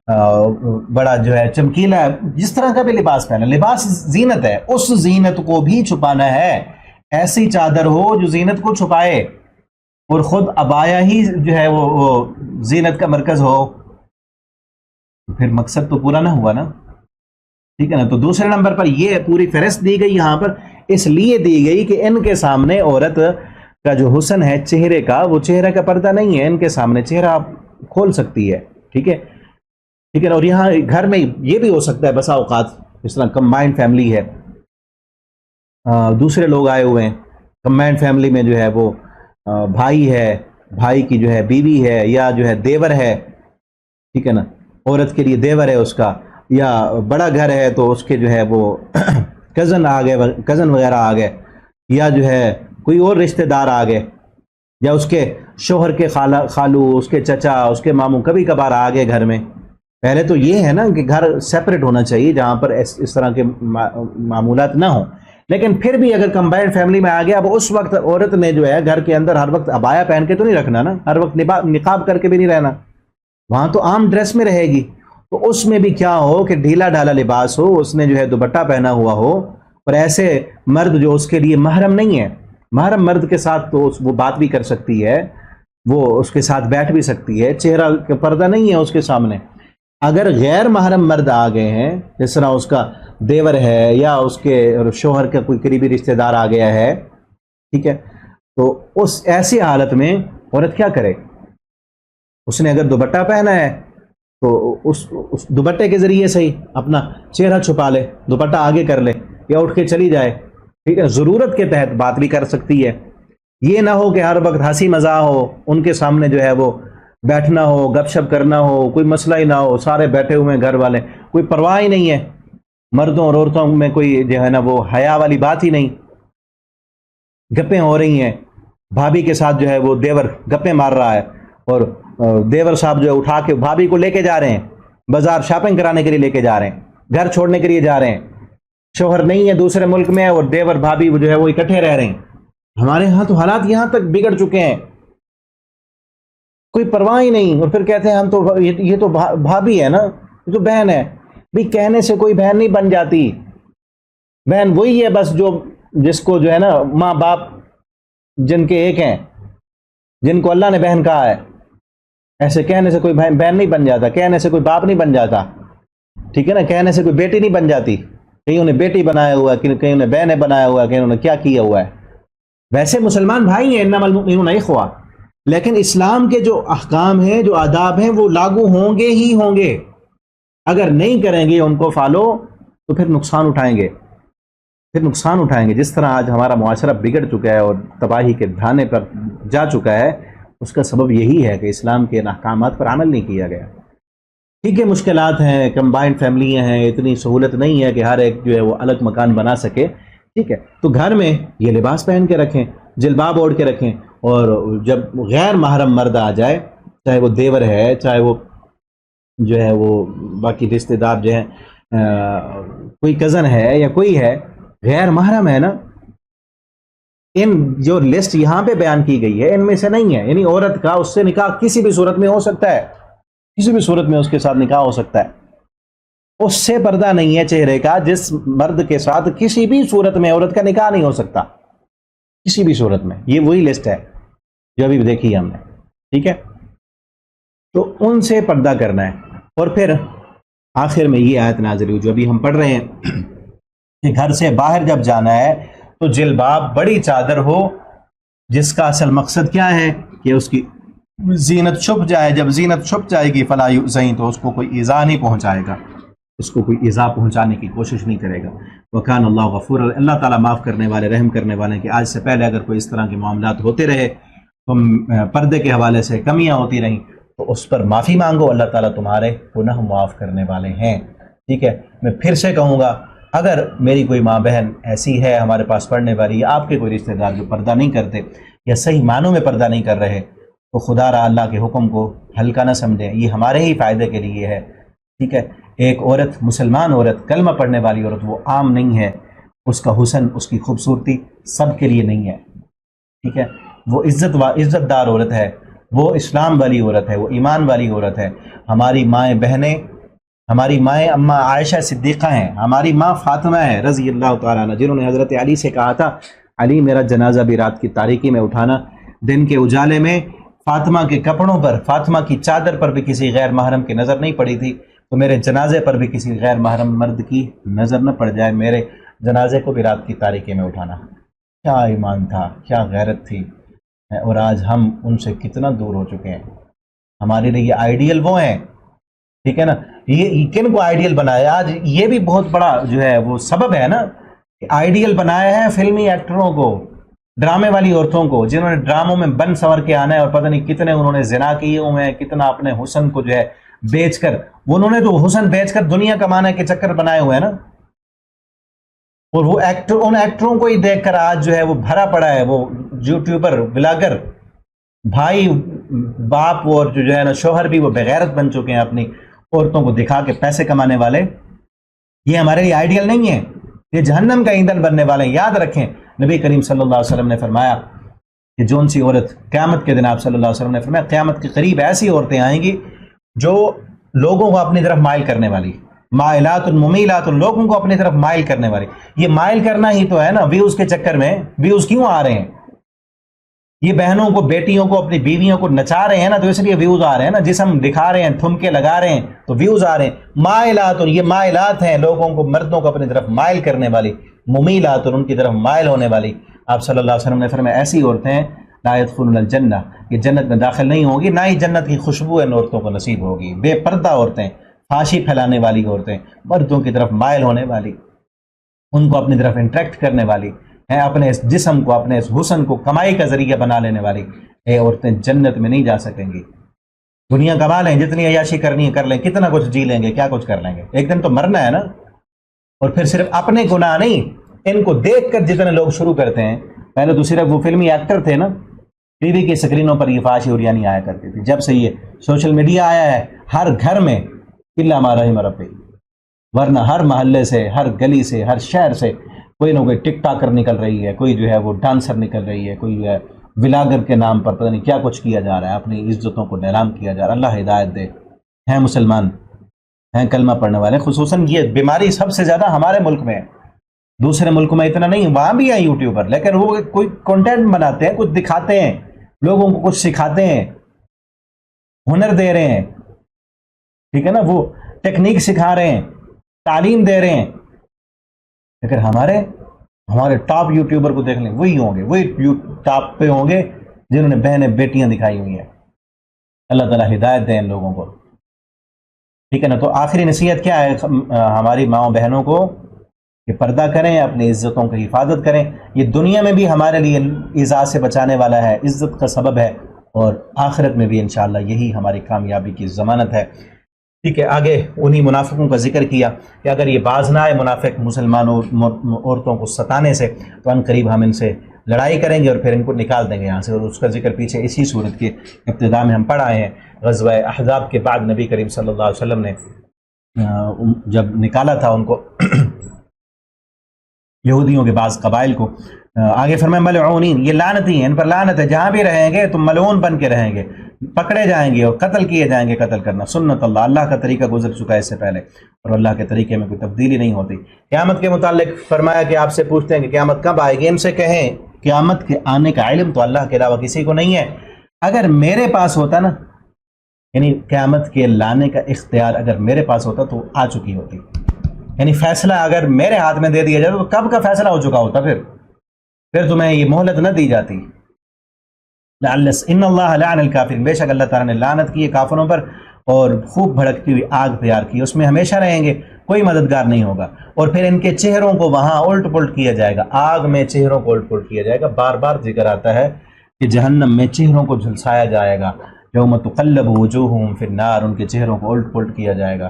بڑا جو ہے چمکیلا، جس طرح کا بھی لباس پہنا، لباس زینت ہے، اس زینت کو بھی چھپانا ہے. ایسی چادر ہو جو زینت کو چھپائے، اور خود عبایا ہی جو ہے وہ زینت کا مرکز ہو، پھر مقصد تو پورا نہ ہوا نا. ٹھیک ہے نا. تو دوسرے نمبر پر یہ پوری فہرست دی گئی یہاں پر، اس لیے دی گئی کہ ان کے سامنے عورت کا جو حسن ہے چہرے کا، وہ چہرے کا پردہ نہیں ہے. ان کے سامنے چہرہ کھول سکتی ہے. ٹھیک ہے، ٹھیک ہے. اور یہاں گھر میں یہ بھی ہو سکتا ہے بسا اوقات، اس طرح کمبائنڈ فیملی ہے، دوسرے لوگ آئے ہوئے ہیں، کمبائنڈ فیملی میں جو ہے وہ بھائی ہے، بھائی کی جو ہے بیوی ہے، یا جو ہے دیور ہے. ٹھیک ہے نا، عورت کے لیے دیور ہے اس کا، یا بڑا گھر ہے تو اس کے جو ہے وہ کزن آ گئے، کزن وغیرہ آ گئے، یا جو ہے کوئی اور رشتہ دار آ گئے، یا اس کے شوہر کے خالو، اس کے چچا، اس کے ماموں کبھی کبھار آ گئے گھر میں. پہلے تو یہ ہے نا کہ گھر سیپریٹ ہونا چاہیے جہاں پر اس طرح کے معمولات نہ ہوں. لیکن پھر بھی اگر کمبائنڈ فیملی میں آ گیا، اب اس وقت عورت نے جو ہے گھر کے اندر ہر وقت عبایا پہن کے تو نہیں رکھنا نا، ہر وقت نقاب کر کے بھی نہیں رہنا، وہاں تو عام ڈریس میں رہے گی. تو اس میں بھی کیا ہو کہ ڈھیلا ڈھالا لباس ہو، اس نے جو ہے دوپٹہ پہنا ہوا ہو، اور ایسے مرد جو اس کے لیے محرم نہیں ہے، محرم مرد کے ساتھ تو وہ بات بھی کر سکتی ہے، وہ اس کے ساتھ بیٹھ بھی سکتی ہے، چہرہ کا پردہ نہیں ہے اس کے سامنے. اگر غیر محرم مرد آ گئے ہیں، جس طرح اس کا دیور ہے یا اس کے شوہر کا کوئی قریبی رشتہ دار آ گیا ہے، ٹھیک ہے، تو اس ایسی حالت میں عورت کیا کرے؟ اس نے اگر دوپٹہ پہنا ہے تو اس دوپٹے کے ذریعے سے ہی اپنا چہرہ چھپا لے، دوپٹہ آگے کر لے، یا اٹھ کے چلی جائے. ٹھیک ہے، ضرورت کے تحت بات بھی کر سکتی ہے. یہ نہ ہو کہ ہر وقت ہنسی مزاح ہو، ان کے سامنے جو ہے وہ بیٹھنا ہو، گپ شپ کرنا ہو، کوئی مسئلہ ہی نہ ہو، سارے بیٹھے ہوئے ہیں گھر والے، کوئی پرواہ ہی نہیں ہے، مردوں اور عورتوں میں کوئی جو ہے نا وہ حیا والی بات ہی نہیں. گپیں ہو رہی ہیں، بھابھی کے ساتھ جو ہے وہ دیور گپیں مار رہا ہے، اور دیور صاحب جو ہے اٹھا کے بھابھی کو لے کے جا رہے ہیں بازار، شاپنگ کرانے کے لیے لے کے جا رہے ہیں، گھر چھوڑنے کے لیے جا رہے ہیں. شوہر نہیں ہے، دوسرے ملک میں ہے، اور دیور بھابھی جو ہے وہ اکٹھے رہ رہے ہیں. ہمارے ہاں تو حالات یہاں تک بگڑ چکے ہیں، کوئی پرواہ ہی نہیں. اور پھر کہتے ہیں ہم تو یہ تو بھابھی ہے نا، یہ تو بہن ہے. بھی کہنے سے کوئی بہن نہیں بن جاتی. بہن وہی ہے بس جس کو جو ہے نا ماں باپ جن کے ایک ہیں، جن کو اللہ نے بہن کہا ہے. ایسے کہنے سے کوئی بہن نہیں بن جاتا، کہنے سے کوئی باپ نہیں بن جاتا. ٹھیک ہے نا، کہنے سے کوئی بیٹی نہیں بن جاتی. کہیں انہیں بیٹی بنایا ہوا ہے، کہیں انہیں بہنیں بنایا ہوا ہے، کہیں انہیں کیا کیا ہوا ہے. ویسے مسلمان بھائی ہیں، انما المؤمنون اخوہ، لیکن اسلام کے جو احکام ہیں، جو آداب ہیں، وہ لاگو ہوں گے ہی ہوں گے. اگر نہیں کریں گے ان کو فالو تو پھر نقصان اٹھائیں گے، پھر نقصان اٹھائیں گے. جس طرح آج ہمارا معاشرہ بگڑ چکا ہے اور تباہی کے دھانے پر جا چکا ہے، اس کا سبب یہی ہے کہ اسلام کے ان احکامات پر عمل نہیں کیا گیا. ٹھیک ہے، مشکلات ہیں، کمبائنڈ فیملیاں ہیں، اتنی سہولت نہیں ہے کہ ہر ایک جو ہے وہ الگ مکان بنا سکے. ٹھیک ہے، تو گھر میں یہ لباس پہن کے رکھیں، جلباب اوڑھ کے رکھیں. اور جب غیر محرم مرد آ جائے، چاہے وہ دیور ہے، چاہے وہ جو ہے وہ باقی رشتہ دار جو ہیں، کوئی کزن ہے یا کوئی ہے، غیر محرم ہے نا، ان جو لسٹ یہاں پہ بیان کی گئی ہے ان میں سے نہیں ہے. یعنی عورت کا اس سے نکاح کسی بھی صورت میں ہو سکتا ہے، کسی بھی صورت میں اس کے ساتھ نکاح ہو سکتا ہے. اس سے پردہ نہیں ہے چہرے کا، جس مرد کے ساتھ کسی بھی صورت میں عورت کا نکاح نہیں ہو سکتا، کسی بھی صورت میں. یہ وہی لسٹ ہے جو ابھی دیکھی ہے ہم نے. ٹھیک ہے، تو ان سے پردہ کرنا ہے. اور پھر آخر میں یہ آیت نازل ہوئی جو ابھی ہم پڑھ رہے ہیں کہ گھر سے باہر جب جانا ہے تو جلباب بڑی چادر ہو، جس کا اصل مقصد کیا ہے کہ اس کی زینت چھپ جائے. جب زینت چھپ جائے گی فلا یؤذین، تو اس کو کوئی ایذا نہیں پہنچائے گا، اس کو کوئی ایذا پہنچانے کی کوشش نہیں کرے گا. وکان اللہ غفور، اللہ تعالیٰ معاف کرنے والے، رحم کرنے والے. کہ آج سے پہلے اگر کوئی اس طرح کے معاملات ہوتے رہے، تو پردے کے حوالے سے کمیاں ہوتی رہیں، تو اس پر معافی مانگو، اللہ تعالیٰ تمہارے گناہ معاف کرنے والے ہیں. ٹھیک ہے، میں پھر سے کہوں گا، اگر میری کوئی ماں بہن ایسی ہے ہمارے پاس پڑھنے والی، یا آپ کے کوئی رشتہ دار جو پردہ نہیں کرتے یا صحیح معنوں میں پردہ نہیں کر رہے، تو خدا را اللہ کے حکم کو ہلکا نہ سمجھیں، یہ ہمارے ہی فائدے کے لیے ہے. ٹھیک ہے، ایک عورت، مسلمان عورت، کلمہ پڑھنے والی عورت، وہ عام نہیں ہے. اس کا حسن، اس کی خوبصورتی سب کے لیے نہیں ہے. ٹھیک ہے، وہ عزت دار عورت ہے، وہ اسلام والی عورت ہے، وہ ایمان والی عورت ہے. ہماری مائیں بہنیں ہماری مائیں اماں عائشہ صدیقہ ہیں، ہماری ماں فاطمہ ہے رضی اللہ تعالیٰ عنہ، جنہوں نے حضرت علی سے کہا تھا علی میرا جنازہ بھی رات کی تاریکی میں اٹھانا۔ دن کے اجالے میں فاطمہ کے کپڑوں پر، فاطمہ کی چادر پر بھی کسی غیر محرم کی نظر نہیں پڑی تھی، تو میرے جنازے پر بھی کسی غیر محرم مرد کی نظر نہ پڑ جائے، میرے جنازے کو بھی رات کی تاریکی میں اٹھانا۔ کیا ایمان تھا، کیا غیرت تھی، اور آج ہم ان سے کتنا دور ہو چکے ہیں۔ ہمارے لیے یہ آئیڈیل وہ ہیں، ٹھیک ہے نا، یہ کن کو آئیڈیل بنایا؟ آج یہ بھی بہت بڑا جو ہے وہ سبب ہے نا، آئیڈیل بنایا ہے فلمی ایکٹروں کو، ڈرامے والی عورتوں کو، جنہوں نے ڈراموں میں بن سنور کے آنا ہے، اور پتہ نہیں کتنے انہوں نے زنا کیے ہوئے ہیں، کتنا اپنے حسن کو جو ہے بیچ کر، انہوں نے تو حسن بیچ کر دنیا کمانے کے چکر بنائے ہوئے ہیں نا، اور وہ ان ایکٹروں کو ہی دیکھ کر آج جو ہے وہ بھرا پڑا ہے، وہ یوٹیوبر بلاگر بھائی باپ اور جو ہے نا شوہر بھی وہ بغیرت بن چکے ہیں، اپنی عورتوں کو دکھا کے پیسے کمانے والے۔ یہ ہمارے لیے آئیڈیل نہیں ہے، یہ جہنم کا ایندھن بننے والے ہیں۔ یاد رکھیں نبی کریم صلی اللہ علیہ وسلم نے فرمایا کہ جون سی عورت قیامت کے دن، آپ صلی اللہ علیہ وسلم نے فرمایا قیامت کے قریب ایسی عورتیں آئیں گی جو لوگوں کو اپنی طرف مائل کرنے والی، مائلات ممیلات، لوگوں کو اپنی طرف مائل کرنے والی۔ یہ مائل کرنا ہی تو ہے نا، ویوز کے چکر میں ویوز کیوں آ رہے ہیں؟ یہ بہنوں کو، بیٹیوں کو، اپنی بیویوں کو نچا رہے ہیں نا، تو اس لیے ویوز آ رہے ہیں نا، جسم دکھا رہے ہیں، تھمکے لگا رہے ہیں تو ویوز آ رہے ہیں۔ مائلات، اور یہ مائلات ہیں لوگوں کو، مردوں کو اپنی طرف مائل کرنے والی، ممیلات، اور ان کی طرف مائل ہونے والی۔ آپ صلی اللہ علیہ وسلم نے فرمایا ایسی عورتیں لا يدخلن الجنہ، یہ جنت میں داخل نہیں ہوں گی، نہ ہی جنت کی خوشبو ان عورتوں کو نصیب ہوگی۔ بے پردہ عورتیں، فحاشی پھیلانے والی عورتیں، مردوں کی طرف مائل ہونے والی، ان کو اپنی طرف انٹریکٹ کرنے والی ہیں، اپنے اس جسم کو، اپنے اس حسن کو کمائی کا ذریعہ بنا لینے والی یہ عورتیں جنت میں نہیں جا سکیں گی۔ دنیا کما لیں، جتنی عیاشی کرنی ہے کر لیں، کتنا کچھ جی لیں گے، کیا کچھ کر لیں گے، ایک دن تو مرنا ہے نا۔ اور پھر صرف اپنے گناہ نہیں، ان کو دیکھ کر جتنے لوگ شروع کرتے ہیں، پہلے تو صرف وہ فلمی ایکٹر تھے نا، ٹی وی کی سکرینوں پر یہ فحاشی اور یعنی آیا کرتی تھی۔ جب سے یہ سوشل میڈیا آیا ہے، ہر گھر میں الا ما رحم ربی، ورنہ ہر محلے سے، ہر گلی سے، ہر شہر سے کوئی نہ کوئی ٹک ٹاکر نکل رہی ہے، کوئی جو ہے وہ ڈانسر نکل رہی ہے، کوئی جو ہے ولاگر کے نام پر پتہ نہیں کیا کچھ کیا جا رہا ہے، اپنی عزتوں کو نیلام کیا جا رہا ہے۔ اللہ ہدایت دے۔ ہیں مسلمان، ہیں کلمہ پڑھنے والے، خصوصاً یہ بیماری سب سے زیادہ ہمارے ملک میں ہے، دوسرے ملک میں اتنا نہیں، وہاں بھی ہیں یوٹیوبر، لیکن وہ کوئی کنٹینٹ بناتے ہیں، کچھ دکھاتے ہیں، لوگوں کو کچھ سکھاتے ہیں، ہنر دے رہے ہیں، ٹھیک ہے نا، وہ ٹیکنیک سکھا رہے ہیں، تعلیم دے رہے ہیں، لیکن ہمارے ٹاپ یوٹیوبر کو دیکھ لیں، وہی ہوں گے، وہی ٹاپ پہ ہوں گے جنہوں نے بہنیں بیٹیاں دکھائی ہوئی ہیں۔ اللہ تعالیٰ ہدایت دیں ان لوگوں کو، ٹھیک ہے نا۔ تو آخری نصیحت کیا ہے ہماری ماؤں بہنوں کو؟ کہ پردہ کریں، اپنی عزتوں کی حفاظت کریں، یہ دنیا میں بھی ہمارے لیے ایذا سے بچانے والا ہے، عزت کا سبب ہے، اور آخرت میں بھی انشاءاللہ یہی ہماری کامیابی کی ضمانت ہے۔ ٹھیک ہے، آگے انہی منافقوں کا ذکر کیا کہ اگر یہ باز نہ آئے منافق مسلمان عورتوں کو ستانے سے، تو ان قریب ہم ان سے لڑائی کریں گے اور پھر ان کو نکال دیں گے یہاں سے، اور اس کا ذکر پیچھے اسی صورت کے ابتدا میں ہم پڑھ آئے ہیں۔ غزوہ احزاب کے بعد نبی کریم صلی اللہ علیہ وسلم نے جب نکالا تھا ان کو، یہودیوں کے بعض قبائل کو، آگے فرمائے ملعونین، یہ لعنتی ہیں، ان پر لعنت ہے، جہاں بھی رہیں گے تو ملعون بن کے رہیں گے، پکڑے جائیں گے اور قتل کیے جائیں گے۔ قتل کرنا سنت اللہ، اللہ کا طریقہ گزر چکا ہے اس سے پہلے، اور اللہ کے طریقے میں کوئی تبدیلی نہیں ہوتی۔ قیامت کے متعلق فرمایا کہ آپ سے پوچھتے ہیں کہ قیامت کب آئے گی، ان سے کہیں قیامت کے آنے کا علم تو اللہ کے علاوہ کسی کو نہیں ہے، اگر میرے پاس ہوتا نا، یعنی قیامت کے لانے کا اختیار اگر میرے پاس ہوتا تو آ چکی ہوتی، یعنی فیصلہ اگر میرے ہاتھ میں دے دیا جاتا تو کب کا فیصلہ ہو چکا ہوتا، پھر تمہیں یہ مہلت نہ دی جاتی۔ ان اللہ لعن الکافرین، بے شک اللہ تعالیٰ نے لعنت کی ہے کافروں پر، اور خوب بھڑکتی ہوئی آگ تیار کی، اس میں ہمیشہ رہیں گے، کوئی مددگار نہیں ہوگا، اور پھر ان کے چہروں کو وہاں الٹ پلٹ کیا جائے گا، آگ میں چہروں کو الٹ پلٹ کیا جائے گا۔ بار بار ذکر آتا ہے کہ جہنم میں چہروں کو جھلسایا جائے گا، یوم تقلب وجوہہم فی النار، ان کے چہروں کو الٹ پلٹ کیا جائے گا۔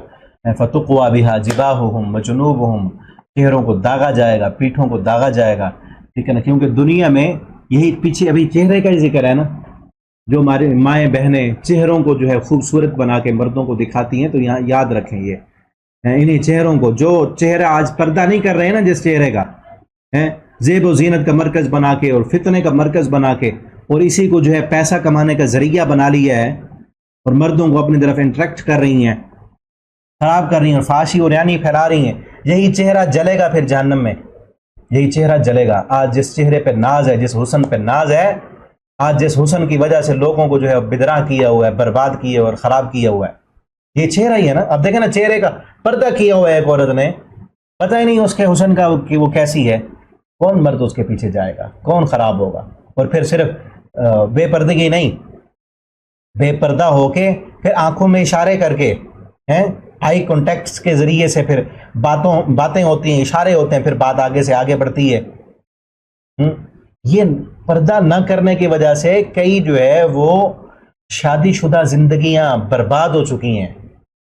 فتقوی بہا جباہہم وجنوبہم، چہروں کو داغا جائے گا، پیٹھوں کو داغا جائے گا، ٹھیک ہے نا، کیونکہ دنیا میں یہی پیچھے ابھی چہرے کا ہی ذکر ہے نا، جو ہماری مائیں بہنیں چہروں کو جو ہے خوبصورت بنا کے مردوں کو دکھاتی ہیں، تو یہاں یاد رکھیں یہ انہیں چہروں کو، جو چہرہ آج پردہ نہیں کر رہے ہیں نا، جس چہرے کا زیب و زینت کا مرکز بنا کے اور فتنے کا مرکز بنا کے، اور اسی کو جو ہے پیسہ کمانے کا ذریعہ بنا لیا ہے، اور مردوں کو اپنی طرف انٹریکٹ کر رہی ہیں، خراب کر رہی ہیں اور فحاشی اور یعنی پھیلا رہی ہیں، یہی چہرہ جلے گا پھر جہنم میں، یہی چہرہ جلے گا۔ آج جس چہرے پہ ناز ہے، جس حسن پہ ناز ہے، آج جس حسن کی وجہ سے لوگوں کو جو ہے بدرا کیا ہوا ہے، برباد کیا اور خراب کیا ہوا ہے، یہ چہرہ ہی ہے نا۔ اب دیکھیں نا، چہرے کا پردہ کیا ہوا ہے ایک عورت نے، پتہ ہی نہیں اس کے حسن کا کہ وہ کیسی ہے، کون مرد اس کے پیچھے جائے گا، کون خراب ہوگا۔ اور پھر صرف بے پردگی نہیں، بے پردہ ہو کے پھر آنکھوں میں اشارے کر کے، آئی کانٹیکٹس کے ذریعے سے پھر باتیں ہوتی ہیں، اشارے ہوتے ہیں، پھر بات آگے سے آگے بڑھتی ہے۔ یہ پردہ نہ کرنے کی وجہ سے کئی جو ہے وہ شادی شدہ زندگیاں برباد ہو چکی ہیں۔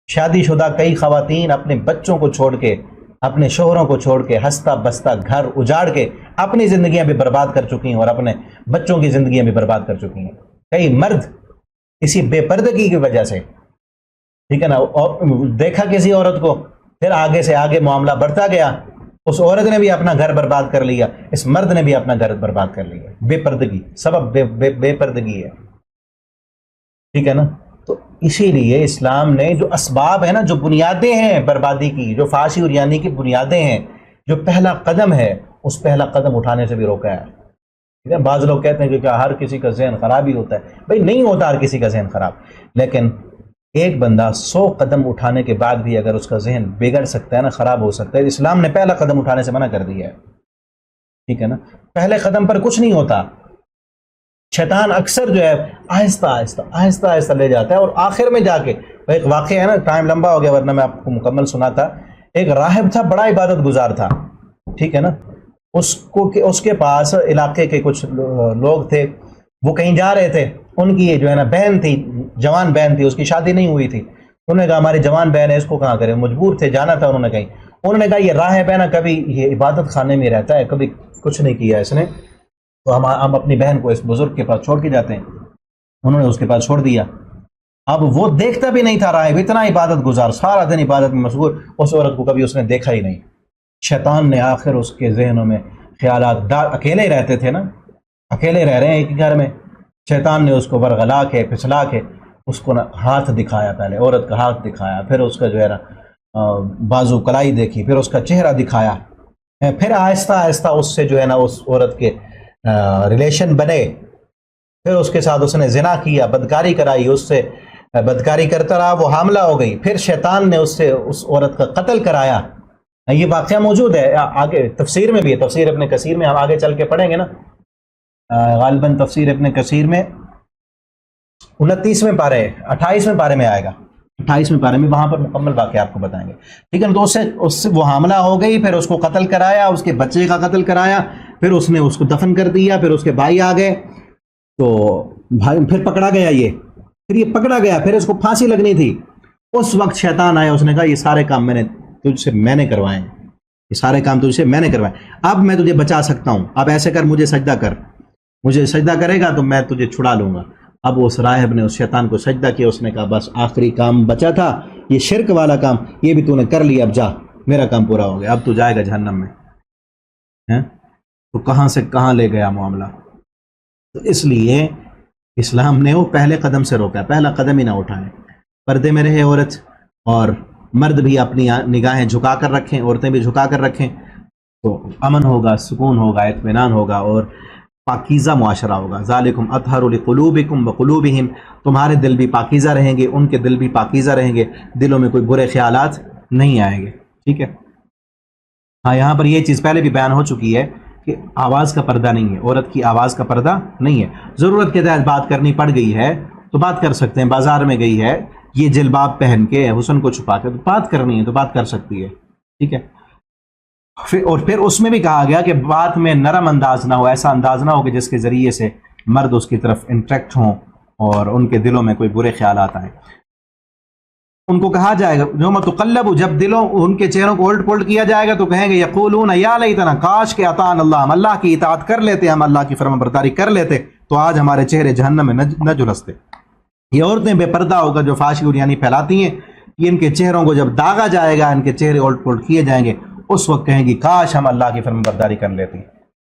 شادی شدہ کئی خواتین اپنے بچوں کو چھوڑ کے، اپنے شوہروں کو چھوڑ کے، ہنستا بستا گھر اجاڑ کے اپنی زندگیاں بھی برباد کر چکی ہیں اور اپنے بچوں کی زندگیاں بھی برباد کر چکی ہیں۔ کئی مرد اسی بے پردگی کی وجہ سے، ٹھیک ہے نا، دیکھا کسی عورت کو، پھر آگے سے آگے معاملہ بڑھتا گیا، اس عورت نے بھی اپنا گھر برباد کر لیا، اس مرد نے بھی اپنا گھر برباد کر لیا۔ بے پردگی سبب بے پردگی ہے، ٹھیک ہے نا۔ تو اسی لیے اسلام نے جو اسباب ہیں نا، جو بنیادیں ہیں بربادی کی، جو فحاشی اور یعنی کی بنیادیں ہیں، جو پہلا قدم ہے، اس پہلا قدم اٹھانے سے بھی روکا ہے، ٹھیک ہے۔ بعض لوگ کہتے ہیں کہ کیا ہر کسی کا ذہن خراب ہی ہوتا ہے؟ بھائی نہیں ہوتا ہر کسی کا ذہن خراب، لیکن ایک بندہ 100 قدم اٹھانے کے بعد بھی اگر اس کا ذہن بگڑ سکتا ہے نا، خراب ہو سکتا ہے، اسلام نے پہلا قدم اٹھانے سے منع کر دیا ہے، ٹھیک ہے نا۔ پہلے قدم پر کچھ نہیں ہوتا، شیطان اکثر جو ہے آہستہ آہستہ آہستہ آہستہ لے جاتا ہے، اور آخر میں جا کے ایک واقعہ ہے نا، ٹائم لمبا ہو گیا ورنہ میں آپ کو مکمل سناتا۔ ایک راہب تھا، بڑا عبادت گزار تھا، ٹھیک ہے نا۔ اس کے پاس علاقے کے کچھ لوگ تھے، وہ کہیں جا رہے تھے، ان کی جو ہے نا بہن تھی، جوان بہن تھی، اس کی شادی نہیں ہوئی تھی۔ انہوں نے کہا ہماری جوان بہن ہے، اس کو کہاں کریں، مجبور تھے جانا تھا انہوں نے کہیں۔ انہوں نے کہا یہ راہب ہے نا، کبھی یہ عبادت خانے میں رہتا ہے، کبھی کچھ نہیں کیا اس نے، تو ہم اپنی بہن کو اس بزرگ کے پاس چھوڑ کے جاتے ہیں۔ انہوں نے اس کے پاس چھوڑ دیا۔ اب وہ دیکھتا بھی نہیں تھا، راہب اتنا عبادت گزار، سارا دن عبادت میں مشغول، اس عورت کو کبھی اس نے دیکھا ہی نہیں۔ شیطان نے آخر اس کے ذہنوں میں خیالات، اکیلے رہتے تھے نا، اکیلے رہ رہے ہیں ایک گھر میں، شیطان نے اس کو ورغلا کے پھسلا کے اس کو نا ہاتھ دکھایا، پہلے عورت کا ہاتھ دکھایا، پھر اس کا جو ہے نا بازو کلائی دیکھی، پھر اس کا چہرہ دکھایا، پھر آہستہ آہستہ اس سے جو ہے نا اس عورت کے ریلیشن بنے، پھر اس کے ساتھ اس نے زنا کیا، بدکاری کرائی، اس سے بدکاری کرتا رہا، وہ حاملہ ہو گئی، پھر شیطان نے اس سے اس عورت کا قتل کرایا۔ یہ واقعہ موجود ہے آگے تفسیر میں بھی ہے، تفسیر ابن کثیر میں، ہم آگے چل کے پڑھیں گے نا، غالباً تفسیر ابن کثیر میں 29ویں پارے 28ویں پارے میں آئے گا، 28ویں پارے میں، وہاں پر مکمل واقعہ آپ کو بتائیں گے، ٹھیک ہے۔ تو اس سے وہ حاملہ ہو گئی، پھر اس کو قتل کرایا، اس کے بچے کا قتل کرایا، پھر اس نے اس کو دفن کر دیا، پھر اس کے بھائی آ گئے، تو بھائی پھر پکڑا گیا، پھر یہ پکڑا گیا، پھر اس کو پھانسی لگنی تھی۔ اس وقت شیطان آیا، اس نے کہا یہ سارے کام میں نے کروائے ہیں، یہ سارے کام تجھ سے میں نے کروائے، اب میں تجھے بچا سکتا ہوں، اب ایسے کر، مجھے سجدہ کر، مجھے سجدہ کرے گا تو میں تجھے چھڑا لوں گا۔ اب اس راہب نے اس شیطان کو سجدہ کیا، اس نے کہا بس آخری کام بچا تھا، یہ شرک والا کام، یہ بھی تو نے کر لیا، اب جا، میرا کام پورا ہو گیا، اب تو جائے گا جہنم میں۔ تو کہاں سے کہاں لے گیا معاملہ۔ تو اس لیے اسلام نے وہ پہلے قدم سے روکا، پہلا قدم ہی نہ اٹھائے، پردے میں رہے عورت، اور مرد بھی اپنی نگاہیں جھکا کر رکھیں، عورتیں بھی جھکا کر رکھیں، تو امن ہوگا، سکون ہوگا، اطمینان ہوگا، اور پاکیزہ معاشرہ ہوگا۔ ذالکم اطہر لقلوبکم وقلوبہم، تمہارے دل بھی پاکیزہ رہیں گے، ان کے دل بھی پاکیزہ رہیں گے، دلوں میں کوئی برے خیالات نہیں آئیں گے، ٹھیک ہے۔ ہاں، یہاں پر یہ چیز پہلے بھی بیان ہو چکی ہے کہ آواز کا پردہ نہیں ہے، عورت کی آواز کا پردہ نہیں ہے، ضرورت کے تحت بات کرنی پڑ گئی ہے تو بات کر سکتے ہیں، بازار میں گئی ہے یہ جلباب پہن کے، حسن کو چھپا کے، تو بات کرنی ہے تو بات کر سکتی ہے، ٹھیک ہے۔ اور پھر اس میں بھی کہا گیا کہ بات میں نرم انداز نہ ہو، ایسا انداز نہ ہو کہ جس کے ذریعے سے مرد اس کی طرف انٹریکٹ ہوں اور ان کے دلوں میں کوئی برے خیالات آئیں۔ ان کو کہا جائے گا یوم تقلب، جب دلوں ان کے چہروں کو الٹ پلٹ کیا جائے گا تو کہیں گے یقولون یا لیتنا، کاش کہ اطاعنا اللہ، ہم اللہ کی اطاعت کر لیتے، ہم اللہ کی فرمان برداری کر لیتے تو آج ہمارے چہرے جہنم میں نہ جلستے۔ یہ عورتیں بے پردہ ہو کر جو فحاشی اور یعنی پھیلاتی ہیں، یہ ان کے چہروں کو جب داغا جائے گا، ان کے چہرے الٹ پلٹ کیے جائیں گے، اس وقت کہیں گی کاش ہم اللہ کی فرمان برداری کر لیتے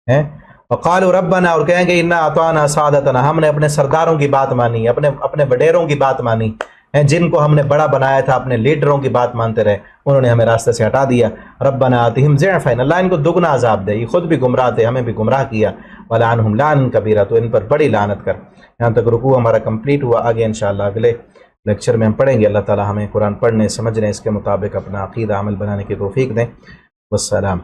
ہیں۔ وقالوا ربنا، اور کہیں گے انا اطعنا سادتنا، ہم نے اپنے سرداروں کی بات مانی، اپنے وڈیروں کی بات مانی، جن کو ہم نے بڑا بنایا تھا، اپنے لیڈروں کی بات مانتے رہے، انہوں نے ہمیں راستے سے ہٹا دیا۔ ربنا آتہم ضعفین، اللہ ان کو دگنا عذاب دے، یہ خود بھی گمراہ تھے، ہمیں بھی گمراہ کیا، ولعنہم لعنا کبیرہ، تو ان پر بڑی لعنت کر۔ یہاں تک رکوع ہمارا کمپلیٹ ہوا، آگے انشاءاللہ اگلے لیکچر میں ہم پڑھیں گے۔ اللہ تعالی ہمیں قرآن پڑھنے، سمجھنے، اس کے مطابق اپنا عقیدہ عمل بنانے کی توفیق دیں۔ والسلام۔